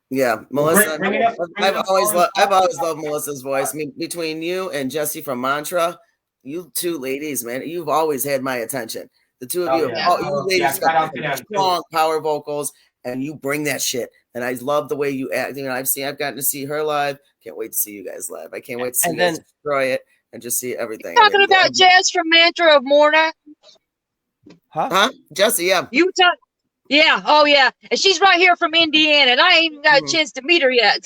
Yeah, Melissa. bring it up- bring it I've up always on- loved Melissa's voice. I mean, between you and Jesse from Mantra, you two ladies, man, you've always had my attention. The two of Oh, you, yeah. you ladies Yeah, shout out to got them, too. strong power vocals, and you bring that shit. And I love the way you act. You know, I've gotten to see her live. Can't wait to see you guys live. I can't wait to see And you guys then- destroy it and just see everything. Talking about Jazz from Mantra of Morna. Huh? Jesse, yeah. You talk. Yeah. Oh yeah. And she's right here from Indiana, and I ain't even got a chance to meet her yet.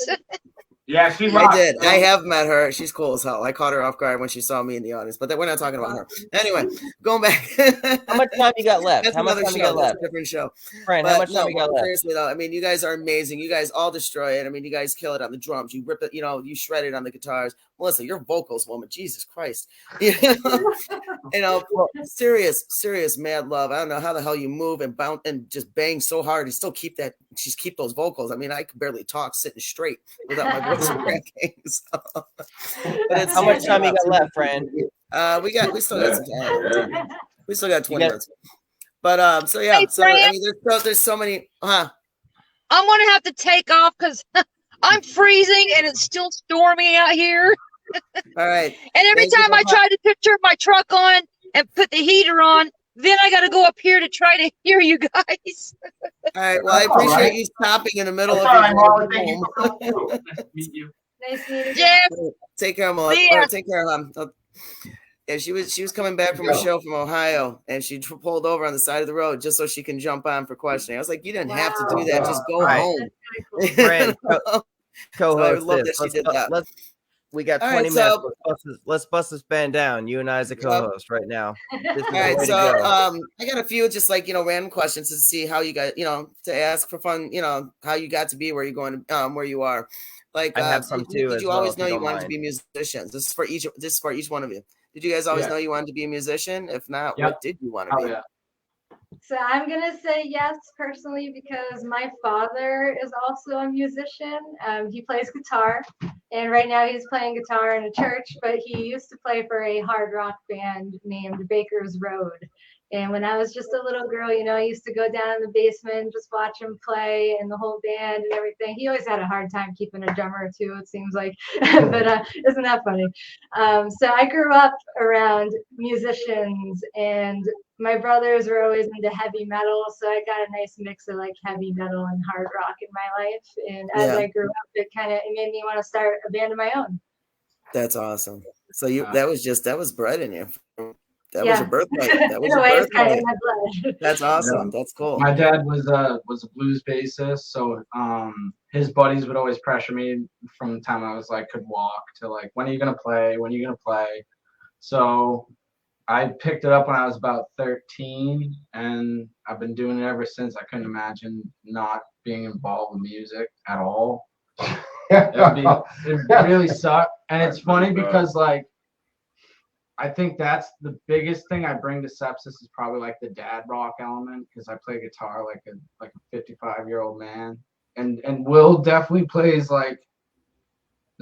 Yeah, she I rocks. did. I have met her. She's cool as hell. I caught her off guard when she saw me in the audience, but we're not talking about her. Anyway, going back. how much time you got left? That's How much another time you show. got That's left? a different show. Friend, how much time you got left? Seriously though, I mean, you guys are amazing. You guys all destroy it. I mean, you guys kill it on the drums. You rip it. You know, you shred it on the guitars. Melissa, your vocals, woman, Jesus Christ. You know, serious mad love. I don't know how the hell you move and bounce and just bang so hard and still keep those vocals. I mean, I could barely talk sitting straight without my voice cracking. So. But How much time you got left, friend? We still got some time. We still got 20 got- minutes. But so yeah, Hey, so I Fran? mean, there's so many. I'm gonna have to take off because I'm freezing and it's still stormy out here. All right. And every Thank you time for I my- try to turn my truck on and put the heater on, then I got to go up here to try to hear you guys. All right. Well, I That's all appreciate right. you stopping in the middle That's of all right, your Marla. Thank you home. for coming through. Nice to meet you. Nice meeting you. Jeff, Take care, Melissa. See ya. Take care, yeah, she was coming back from a show from Ohio, and she pulled over on the side of the road just so she can jump on for questioning. I was like, you didn't have to do that. Just go Right. home. That's kinda cool. Friend, So I would co-host love this. that she did that. We got All 20 right, minutes. so- Let's bust this band down. You and I as a co-host right now. This is All the right, way to so go. I got a few just like random questions to see how you got to ask for fun, how you got to be where you're going, where you are. Like I have some did too you as always well, if know you you don't wanted to mind. be musicians? This is for each one of you. Did you guys always Yeah. know you wanted to be a musician? If not, Yeah. what did you want to Oh be? yeah. So I'm gonna say yes personally because my father is also a musician. He plays guitar, and right now he's playing guitar in a church. But he used to play for a hard rock band named Baker's Road. And when I was just a little girl, I used to go down in the basement and just watch him play and the whole band and everything. He always had a hard time keeping a drummer too, it seems like. But isn't that funny? So I grew up around musicians, and my brothers were always into heavy metal, so I got a nice mix of like heavy metal and hard rock in my life. And as Yeah. I grew up, it made me want to start a band of my own. That's awesome. So you Wow. that was bred in you. That was Yeah. your birthright. That was In a your way, it's kind of birthright. in my blood. That's awesome. That's cool. My dad was a blues bassist, so his buddies would always pressure me from the time I was like could walk to like, when are you gonna play? When are you gonna play? So I picked it up when I was about 13, and I've been doing it ever since. I couldn't imagine not being involved with music at all. It really sucked, and it's funny because like I think that's the biggest thing I bring to SEPSISS is probably like the dad rock element, because I play guitar like a 55-year-old man, and Will definitely plays like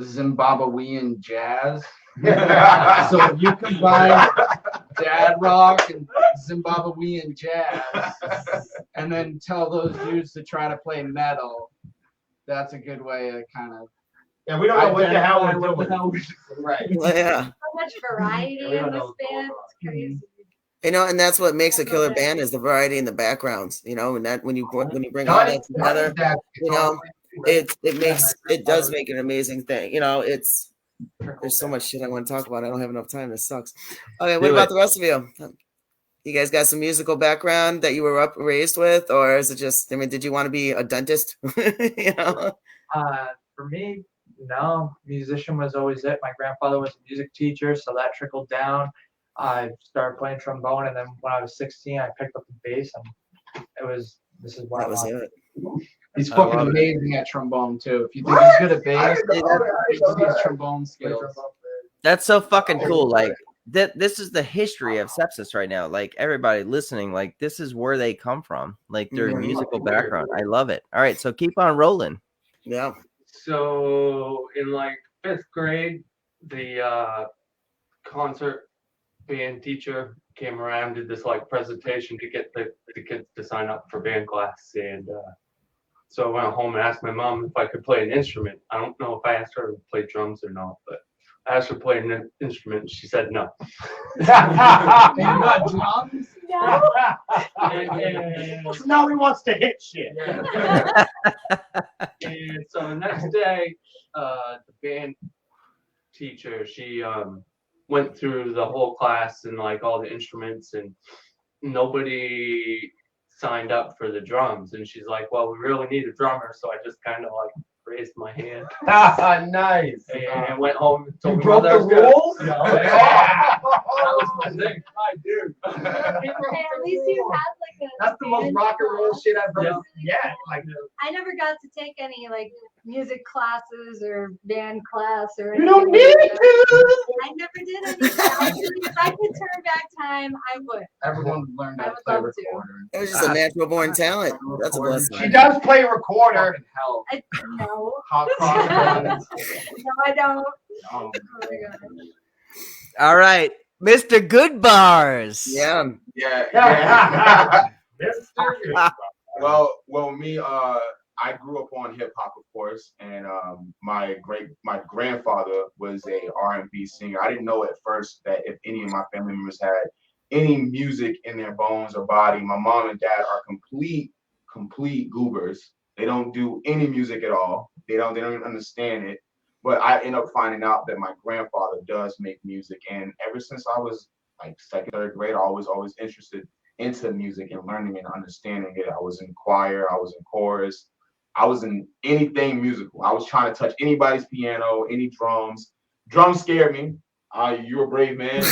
Zimbabwean jazz. So if you combine dad rock and Zimbabwean jazz, and then tell those dudes to try to play metal, that's a good way to kind of. Yeah, we don't know what the hell identify we're what the doing. hell we're- Right. Well, yeah. So much variety We don't in this know what's band. going It's crazy. And that's what makes a killer band is the variety in the backgrounds. And that when you bring all that together, it does make an amazing thing. There's so much shit I want to talk about. I don't have enough time. This sucks. Okay, what Do about it. the rest of you? You guys got some musical background that you were raised with, or is it just? I mean, did you want to be a dentist? You know. For me, no. Musician was always it. My grandfather was a music teacher, so that trickled down. I started playing trombone, and then when I was 16, I picked up the bass, and this is what That was it. He's fucking amazing at trombone too. If you think he's good at bass, he's trombone skills. That's so fucking cool. Like this is the history of sepsis right now. Like everybody listening, like this is where they come from. Like their musical background. I love it. All right, so keep on rolling. Yeah. So in like 5th grade, the concert band teacher came around, did this like presentation to get the kids to sign up for band class, and so I went home and asked my mom if I could play an instrument. I don't know if I asked her to play drums or not, but I asked her to play an instrument, and she said no. Not drums? No. So now he wants to hit shit. And so the next day, the band teacher, she went through the whole class and like all the instruments, and nobody signed up for the drums. And she's like, well, we really need a drummer. So I just kind of like raised my hand. Nice. And went home and told You me broke the rules? No, that was my thing. I do. Hey, at least you had like a. That's the most rock and roll shit I've ever. Yeah. Yeah. Like, I never got to take any like music classes or band class or you don't anything need like that. to. I never did anything. Actually, if I could turn back time, I would. Everyone learned how I to would play love to. recorder. It was just a natural born talent. That's a blessing. She does play recorder. Fucking hell. No. Hot cross buns. No, I don't. Oh, Oh my god. All right, Mr. Good Bars. Yeah. Yeah. Mr. Well, me, I grew up on hip hop, of course, and my grandfather was a R&B singer. I didn't know at first that if any of my family members had any music in their bones or body. My mom and dad are complete goobers. They don't do any music at all. They don't even understand it. But I end up finding out that my grandfather does make music, and ever since I was like 2nd, 3rd grade, I was always interested into music and learning and understanding it. I was in choir, I was in chorus, I was in anything musical. I was trying to touch anybody's piano, any drums. Drums scared me. You're a brave man.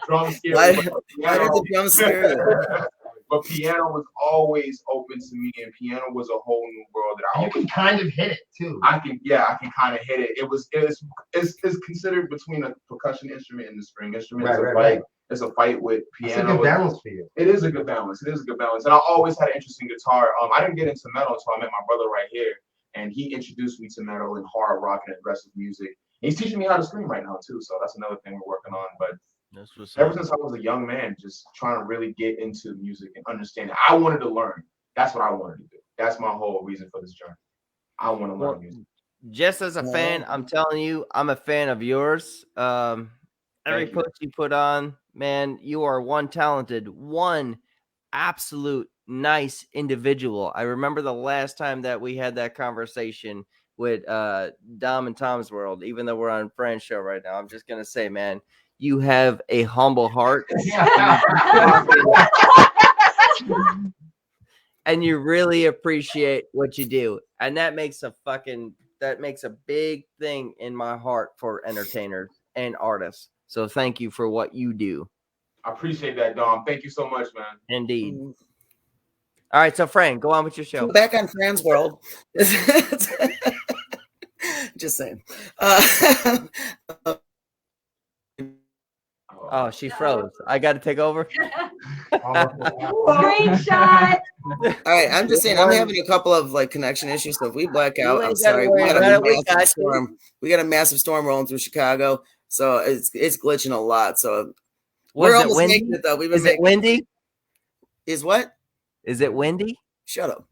Drums scared me. Why did the drums scare you? But piano was always open to me, and piano was a whole new world that I You can kind of hit it too. I can kind of hit it. It's considered between a percussion instrument and the string instrument. Right. It's a fight with piano. It's a good balance for you. It is a good balance. And I always had an interest in guitar. I didn't get into metal until I met my brother right here, and he introduced me to metal and hard rock and aggressive music. And he's teaching me how to scream right now too. So that's another thing we're working on. But ever since I was a young man, just trying to really get into music and understand it. I wanted to learn. That's what I wanted to do. That's my whole reason for this journey. I want to learn music. Just as a fan, I'm telling you, I'm a fan of yours. Every post you put on, man, you are one talented, one absolute nice individual. I remember the last time that we had that conversation with Dom and Tom's World, even though we're on Fran's show right now. I'm just gonna say, man, you have a humble heart. And you really appreciate what you do. And that makes a big thing in my heart for entertainers and artists. So thank you for what you do. I appreciate that, Dom. Thank you so much, man. Indeed. All right, so Fran, go on with your show. Back on Fran's World. Just saying. Oh, she froze. I got to take over. Screenshot. All right, I'm just saying, I'm having a couple of like connection issues. So if we black out, I'm sorry. We got a massive storm rolling through Chicago, so it's glitching a lot. So we're almost making it though. Is it windy? Is what? Is it windy? Shut up.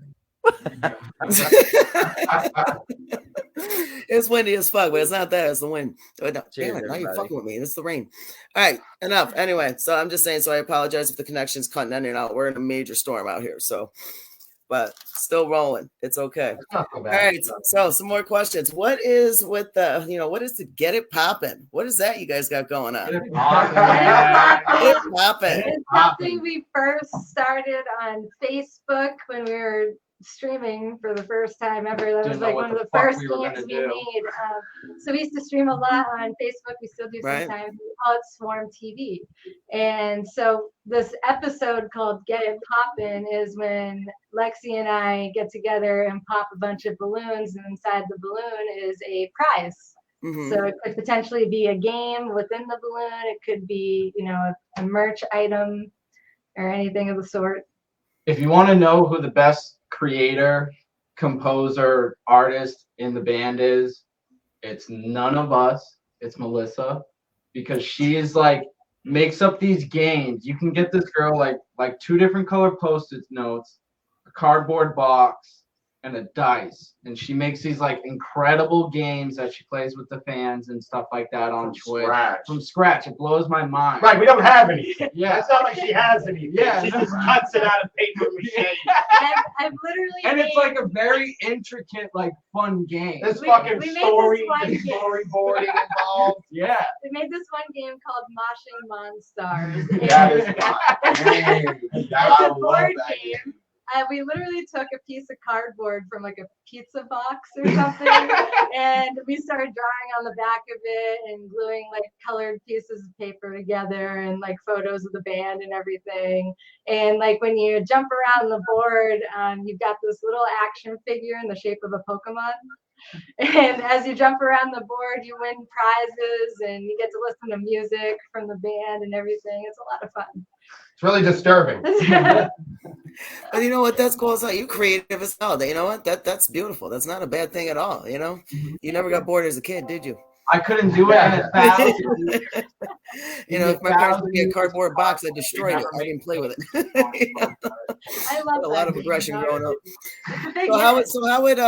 It's windy as fuck, but it's not that. It's the wind. Oh, no, damn it, now you're fucking with me. It's the rain. All right, enough. Anyway, so I'm just saying, so I apologize if the connection's cutting in and out. We're in a major storm out here. So, but still rolling. It's okay. It's not so All bad. right, so some more questions. What is with the, what is the Get It Poppin'? What is that you guys got going on? Get It Poppin'. It's something we first started on Facebook when we were streaming for the first time ever. That was Didn't know like what one of the the fuck first we were games gonna we do. made. So we used to stream a lot on Facebook. We still do Right. sometimes. We call it Swarm TV. And so this episode called Get It Poppin' is when Lexi and I get together and pop a bunch of balloons, and inside the balloon is a prize. Mhm. So it could potentially be a game within the balloon. It could be, a merch item or anything of the sort. If you want to know who the best creator, composer, artist in the band is, it's none of us. It's Melissa, because she's like makes up these games. You can get this girl like 2 different color Post-it notes, a cardboard box, and a dice, and she makes these like incredible games that she plays with the fans and stuff like that on Twitch. From scratch. It blows my mind. Right, we don't have anything. Yeah. It's not like she has anything. Yeah, She no. just cuts it out of paper mache. I've literally And it's made- like a very intricate, like fun game. There's We- fucking we made this story, one there's game. storyboarding involved. Yeah. We made this one game called Moshing Monstars. That is It's a board game. We literally took a piece of cardboard from like a pizza box or something, and we started drawing on the back of it and gluing like colored pieces of paper together and like photos of the band and everything. And like when you jump around the board, you've got this little action figure in the shape of a Pokemon. And as you jump around the board, you win prizes and you get to listen to music from the band and everything. It's a lot of fun. It's really disturbing. But you know what? That's cool. It's not you creative as hell. You know what? That's beautiful. That's not a bad thing at all. You never got bored as a kid, did you? I couldn't do it in 1,000. If my parents gave me a cardboard box, I destroyed it. I didn't play with it. I love A lot of that aggression game. growing up. It's a big So how would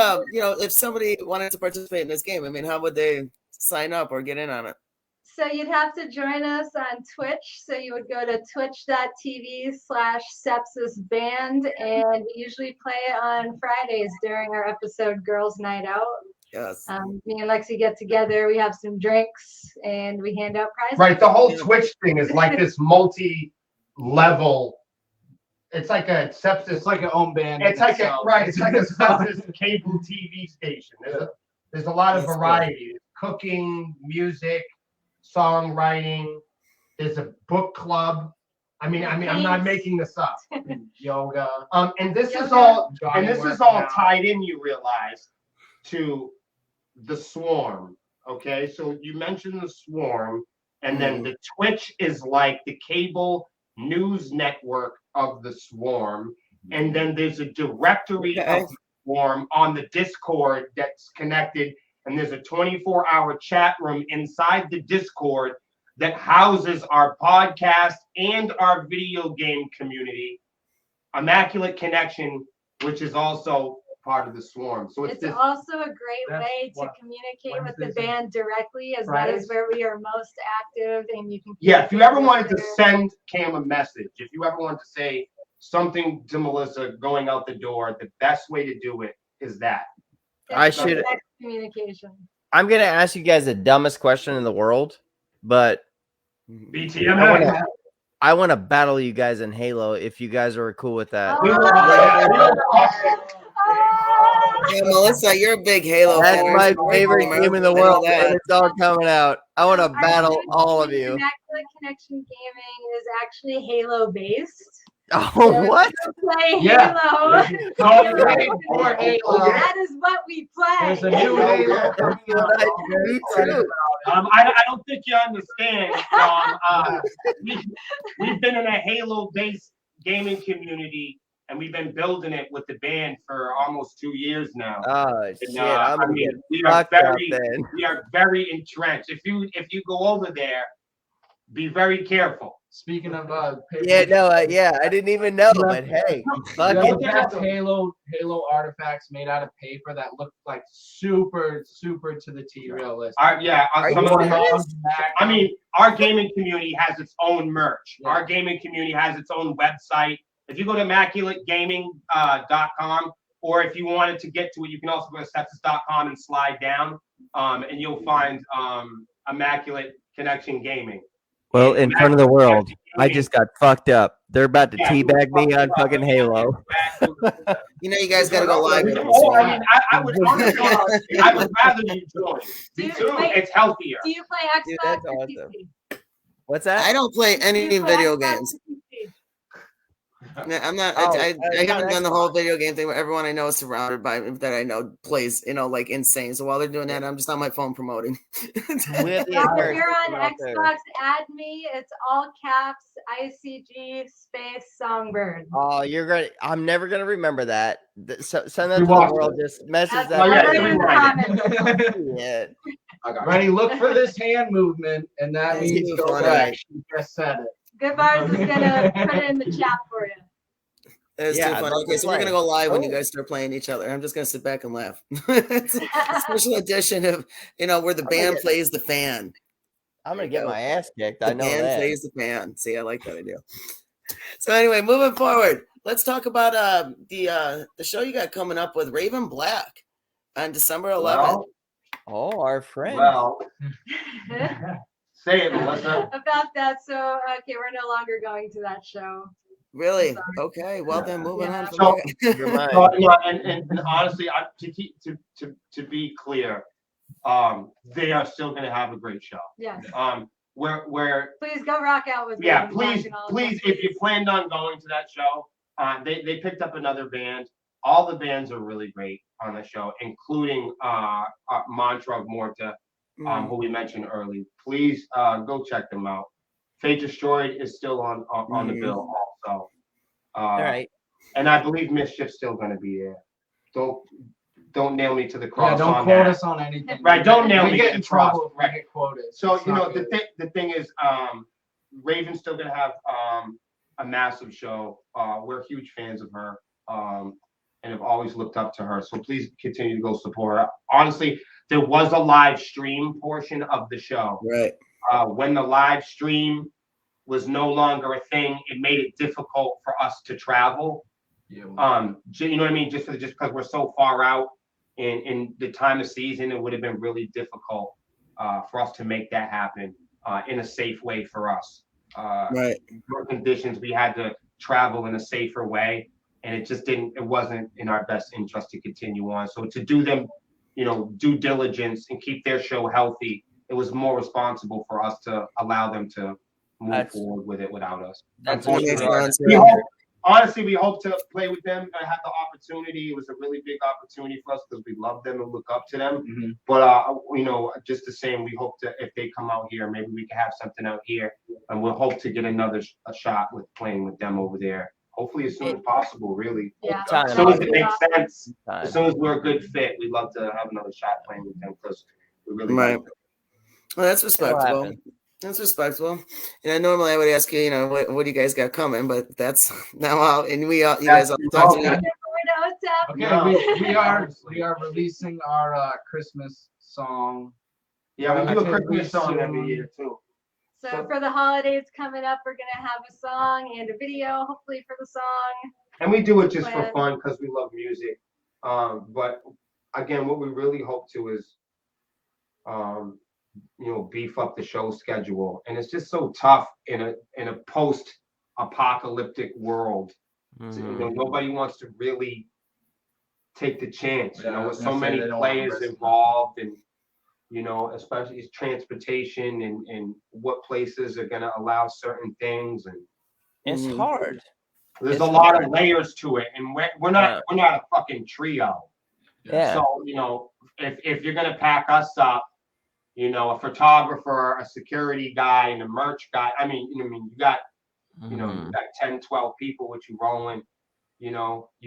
if somebody wanted to participate in this game, I mean, how would they sign up or get in on it? So you'd have to join us on Twitch. So you would go to twitch.tv/SEPSISS and we usually play on Fridays during our episode Girls Night Out. Yes. Me and Lexi get together, we have some drinks, and we hand out prizes. Right, the whole Twitch thing is like this multi-level. It's like a sepsis. It's like an own band. It's in like itself. it's like a sepsis cable TV station. There's a lot of That's variety. Cooking, music, songwriting. There's a book club. I mean, I'm not making this up. Yoga. And this is Yoga. all, Johnny and this is working all out. tied in. You realize to the Swarm. Okay, so you mentioned the Swarm, and then the Twitch is like the cable news network of the Swarm, and then there's a directory of the Swarm on the Discord that's connected, and there's a 24-hour chat room inside the Discord that houses our podcast and our video game community. Immaculate Connection, which is also part of the Swarm. So it's It's this. also a great That's way to what communicate with the Wednesdays and band directly, as that is Fridays. where we are most active, and you can. Yeah, if you ever communicate wanted to with their- send Cam a message, if you ever wanted to say something to Melissa going out the door, the best way to do it is that. I It's should- direct communication. I'm gonna ask you guys the dumbest question in the world, but BTM. I want to battle you guys in Halo if you guys are cool with that. Yeah, Melissa, you're a big Halo That's fan. my We're favorite gamers. game in the I know world, that. and it's all coming out. I want to battle all of you. Immaculate Connection Gaming is actually Halo based. Oh, what? Play Yeah. Halo. Or Halo. That is what we play. There's a new Halo. Me too. I don't think you understand. We've been in a Halo-based gaming community, and we've been building it with the band for almost 2 years now. Oh And, shit! I'm I gonna mean, get we are fucked up very, then. we are very entrenched. If you go over there, be very careful. Speaking of paper, Yeah, no, yeah, I didn't even know, but hey, fuck we have it. the best Halo artifacts made out of paper that look like super to the T realistic. Some you of the serious? I mean, our gaming community has its own merch. Yeah. Our gaming community has its own website. If you go to immaculategaming.com, or if you wanted to get to it, you can also go to sepsis.com and slide down, and you'll find Immaculate Connection Gaming. Well, And in front of the Immaculate world, Connection I Gaming- just got fucked up. They're about to Yeah, you teabag me fucked on up. fucking Halo. You know, you guys got to go live with us. Oh, I mean, I would honestly, I would rather you join. Do Me you- too. wait. It's healthier. Do you play Dude, Xbox that's or awesome. PC? What's that? I don't play Do any you play video Xbox games. or PC? I'm not. Oh, I not haven't done the Xbox. whole video game thing where everyone I know is surrounded by that I know plays, like insane. So while they're doing that, I'm just on my phone promoting. We have the Yeah, entire if you're on system out there. Xbox, add me. It's all caps ICG space Songbird. Oh, you're gonna. I'm never gonna remember that. Send that to We the watched world. it. Just message That's that. yeah, number in the rewind comments. Yeah. I got Ready? Look for this hand movement, and that That's means too go funny. back. She just said it. Good Bars is gonna put it in the chat for you. It's Yeah, too I'd funny. love Okay, to so we're play. gonna go live when you Oh. guys start playing each other. I'm just gonna sit back and laugh. It's a special edition of where the band plays the fan. I'm gonna There you get go. my ass kicked. The I know band that. plays the fan. See, I like that idea. So anyway, moving forward, let's talk about the show you got coming up with Raven Black on December 11th. Oh, our friend. Well, say it, Melissa. About that, so okay, we're no longer going to that show. Really? Sorry. Okay. Well, then moving Yeah. on from So- there. You're mine. No, and honestly, to be clear, they are still going to have a great show. Yes. Where Please go rock out with yeah, Raven Black please, and all of please, that. if you planned on going to that show, they picked up another band. All the bands are really great on the show, including Mantra of Morta, who we mentioned early. Please go check them out. Fate Destroyed is still on the bill also. All right. And I believe Mischief's still going to be there. Don't nail me to the cross. Yeah, don't on quote that. us on anything. Right, don't nail We me get to in the cross. trouble if we Right. get quoted. So It's you not know good. the thing is, Raven's still gonna have a massive show. We're huge fans of her, and have always looked up to her. So please continue to go support her. Honestly, there was a live stream portion of the show. Right. When the live stream was no longer a thing, it made it difficult for us to travel. Yeah, You know what I mean? Just because we're so far out in the time of season, it would have been really difficult for us to make that happen in a safe way for us. Right. For conditions, we had to travel in a safer way, and it wasn't in our best interest to continue on. So to do them, due diligence and keep their show healthy, it was more responsible for us to allow them to move forward with it without us. That's Unfortunately, what honestly, we hope to play with them and have the opportunity. It was a really big opportunity for us because we love them and look up to them. Mm-hmm. But just the same, we hope to, if they come out here, maybe we can have something out here, and we'll hope to get another shot with playing with them over there. Hopefully, as soon as possible. Really, Yeah. Time. as soon as it makes sense. Time. As soon as we're a good fit, we'd love to have another shot playing with them because we really Right. like them. Well, that's respectable. happen. That's respectable. Normally I would ask you, what do you guys got coming? But that's now out, and you guys all talk to me. Okay, we are releasing our Christmas song. Yeah, we do a Okay, Christmas song every soon. year too. So for the holidays coming up, we're gonna have a song and a video, hopefully for the song. And we do it just for Plan. fun because we love music. But again, what we really hope to is, beef up the show schedule. And it's just so tough in a post-apocalyptic world. Nobody wants to really take the chance. Yeah, With so many they don't wanna players risk it. involved, and especially transportation and what places are going to allow certain things, and It's hard. there's It's a lot hard. of layers to it, and we're not a fucking trio. Yeah. So if you're gonna pack us up, a photographer, a security guy, and a merch guy. You got you got 10, 12 people with you rolling. You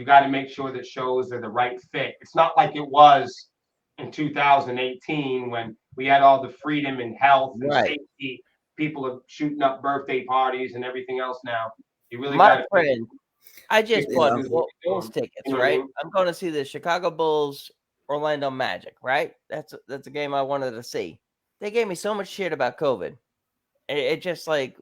got to make sure that shows are the right fit. It's not like it was in 2018 when we had all the freedom and health and Right. safety. People are shooting up birthday parties and everything else now. You really My got friend, I just Yeah. bought Bulls tickets, You know what I right? mean? I'm going to see the Chicago Bulls Orlando Magic, right? That's a game I wanted to see. They gave me so much shit about COVID. It just like,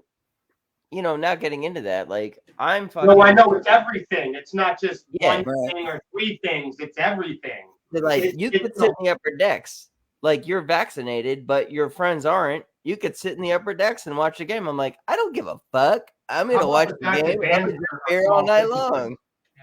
not getting into that. Like I'm fucking. No, I know it's everything. It's not just Yeah. one thing or three things. It's everything. Like It's- you it's- could sit in the upper decks. Like you're vaccinated, but your friends aren't. You could sit in the upper decks and watch the game. I'm like, I don't give a fuck. I'm How gonna about watch the the fact that game. I'm bands gonna are here small all night businesses? long.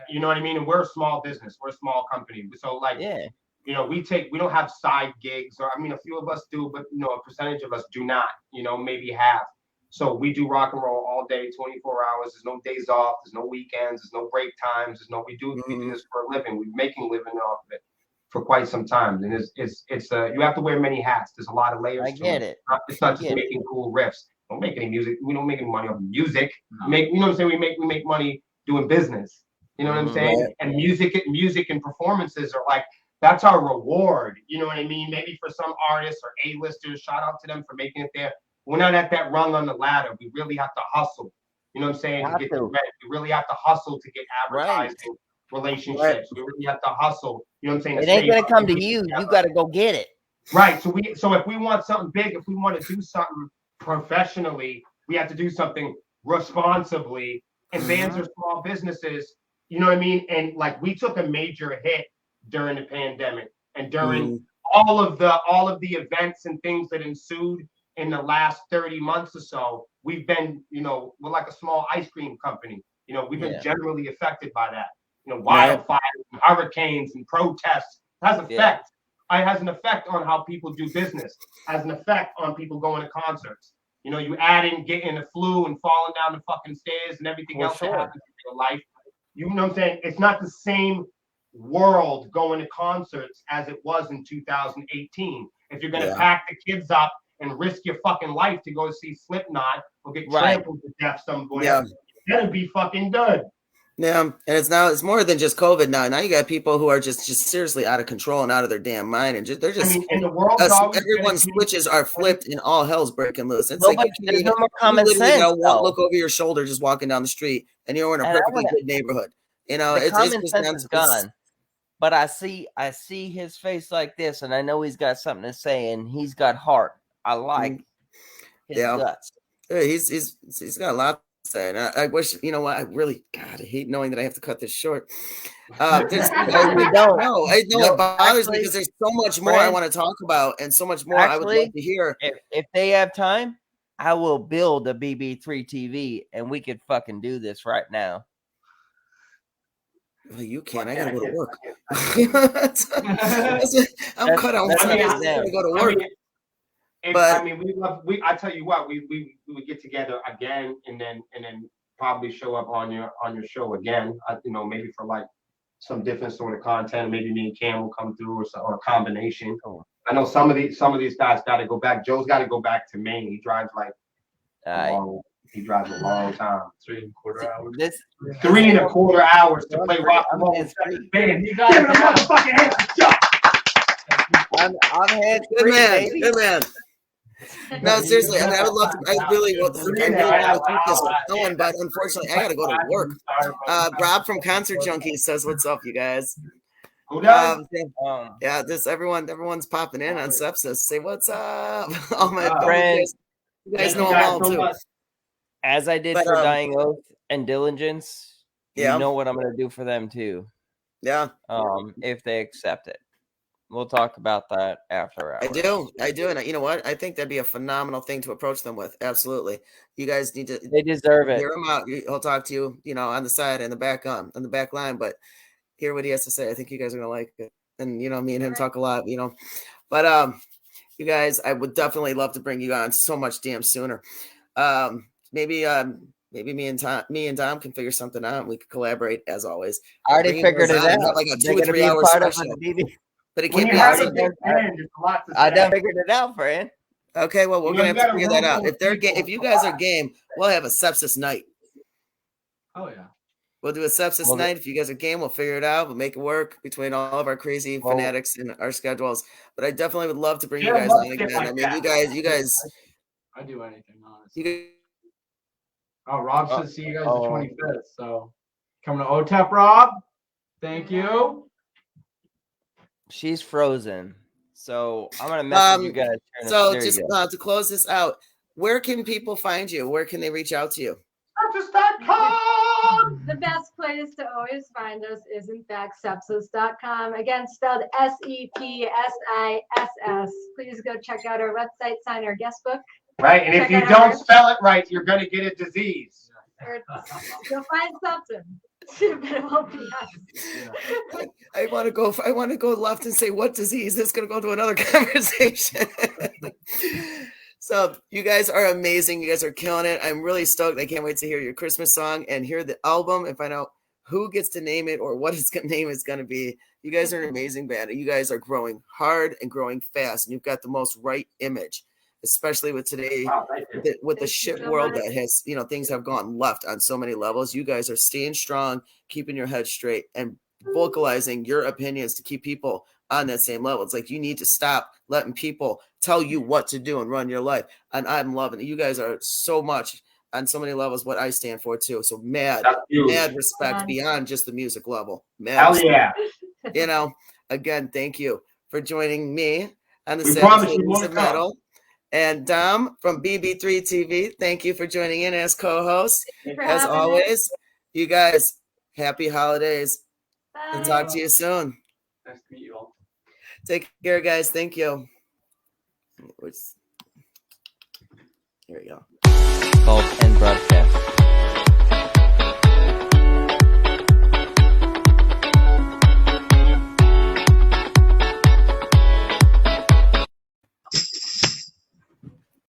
You know what I mean? And we're a small business. We're a small company. So like, Yeah. we don't have side gigs, or I mean, a few of us do, but a percentage of us do not. Maybe half. So we do rock and roll all day, 24 hours. There's no days off. There's no weekends. There's no break times. We do this for a living. We're making a living off of it for quite some time. And it's you have to wear many hats. There's a lot of layers. I get it. It's not just making cool riffs. We don't make any music. We don't make any money off of music. You know what I'm saying? We make money doing business. You know what I'm saying? Right. And music and performances are like, that's our reward. You know what I mean? Maybe for some artists or A-listers, shout out to them for making it there. We're not at that rung on the ladder. We really have to hustle. You know what I'm saying? To get the rent. We really have to hustle to get advertising relationships. Right. We really have to hustle. You know what I'm saying? It ain't gonna come to you. You got to go get it. Right. So if we want something big, if we want to do something professionally, we have to do something responsibly. And bands are small businesses. You know what I mean? And like we took a major hit during the pandemic and during all of the events and things that ensued in the last 30 months or so. We've been, we're like a small ice cream company. We've been generally affected by that. Wildfires, and hurricanes, and protests. It has effect. It has an effect on how people do business. Has an effect on people going to concerts. You add in getting the flu and falling down the fucking stairs and everything else that happens in your life. You know what I'm saying? It's not the same world going to concerts as it was in 2018. If you're gonna pack the kids up and risk your fucking life to go see Slipknot or get trampled to death somewhere, it's gonna be fucking good. Yeah, and it's more than just COVID now. Now you got people who are just seriously out of control and out of their damn mind, and they're just. I mean, in the world, everyone's switches are flipped, and all hell's breaking loose. It's There's no more common sense. Look over your shoulder just walking down the street, and you're in a perfectly good neighborhood. The common sense is gone. But I see his face like this, and I know he's got something to say, and he's got heart. I like his guts. Yeah, he's got a lot to say. And I wish, I really, God, I hate knowing that I have to cut this short. It bothers me because there's so much more I want to talk about, and so much more I would love to hear. If they have time, I will build a BB3 TV, and we could fucking do this right now. Well, you can. I gotta go to work. I'm cut out. I gotta go to work. I tell you what, we would get together again, and then probably show up on your show again. Maybe for like some different sort of content. Maybe me and Cam will come through, or a combination. I know some of these guys got to go back. Joe's got to go back to Maine. He drives like he drives a long time. 3.25 hours. 3.25 hours to play rock and roll. Man, you got to give it a motherfucking hand. I'm hands free, baby. Good man. No, seriously. I mean, I would love to. I really want to keep this going, but unfortunately, I got to go to work. Rob from Concert Junkies says, "What's up, you guys?" Who does? Yeah, everyone's popping in on Sepsis. Say what's up, all my friends. You guys know them all too. As I did for Dying Oath and Diligence, you know what I'm going to do for them too. Yeah. If they accept it. We'll talk about that after hours. I do. And you know what? I think that'd be a phenomenal thing to approach them with. Absolutely. You guys need to. They deserve it. Hear him out. He'll talk to you, on the side and the back on the back line, but hear what he has to say. I think you guys are going to like it. And, me and him talk a lot, but, you guys, I would definitely love to bring you on so much damn sooner. Maybe me and Dom can figure something out. And we could collaborate as always. I already figured it out. Like a 2 or 3 hour special. But it can't be. I done figured it out, friend. Okay, well, we're gonna have to figure that out. If you guys are game, we'll have a sepsis night. Oh yeah. We'll do a sepsis night. If you guys are game, we'll figure it out. We'll make it work between all of our crazy fanatics and our schedules. But I definitely would love to bring you guys on again. I mean, you guys. I'd do anything, honestly. Rob says see you guys the 25th. So coming to OTEP, Rob. Thank you. She's frozen. So I'm gonna message you guys. So just to close this out, where can people find you? Where can they reach out to you? SEPSISS.com. The best place to always find us is, in fact, SEPSISS.com. Again, spelled SEPSISS. Please go check out our website, sign our guest book. Right, and if Check you out our don't merch. spell it right, you're gonna get a disease. Or you'll find something, but it won't be us. I want to go. I want to go left and say what disease. This is going to go to another conversation. So you guys are amazing. You guys are killing it. I'm really stoked. I can't wait to hear your Christmas song and hear the album and find out who gets to name it or what its name is going to be. You guys are an amazing band. You guys are growing hard and growing fast, and you've got the most right image, especially with today, with the shit world that has, things have gone left on so many levels. You guys are staying strong, keeping your head straight, and vocalizing your opinions to keep people on that same level. It's like you need to stop letting people tell you what to do and run your life. And I'm loving it. You guys are so much on so many levels what I stand for too. So mad respect beyond just the music level. Hell yeah. Again, thank you for joining me on the We promise you more Savage to of Metal. And Dom from BB3 TV, thank you for joining in as co-host. As always, you guys, happy holidays. And talk to you soon. Nice to meet you all. Take care, guys. Thank you. Here we go. Called End Broadcast.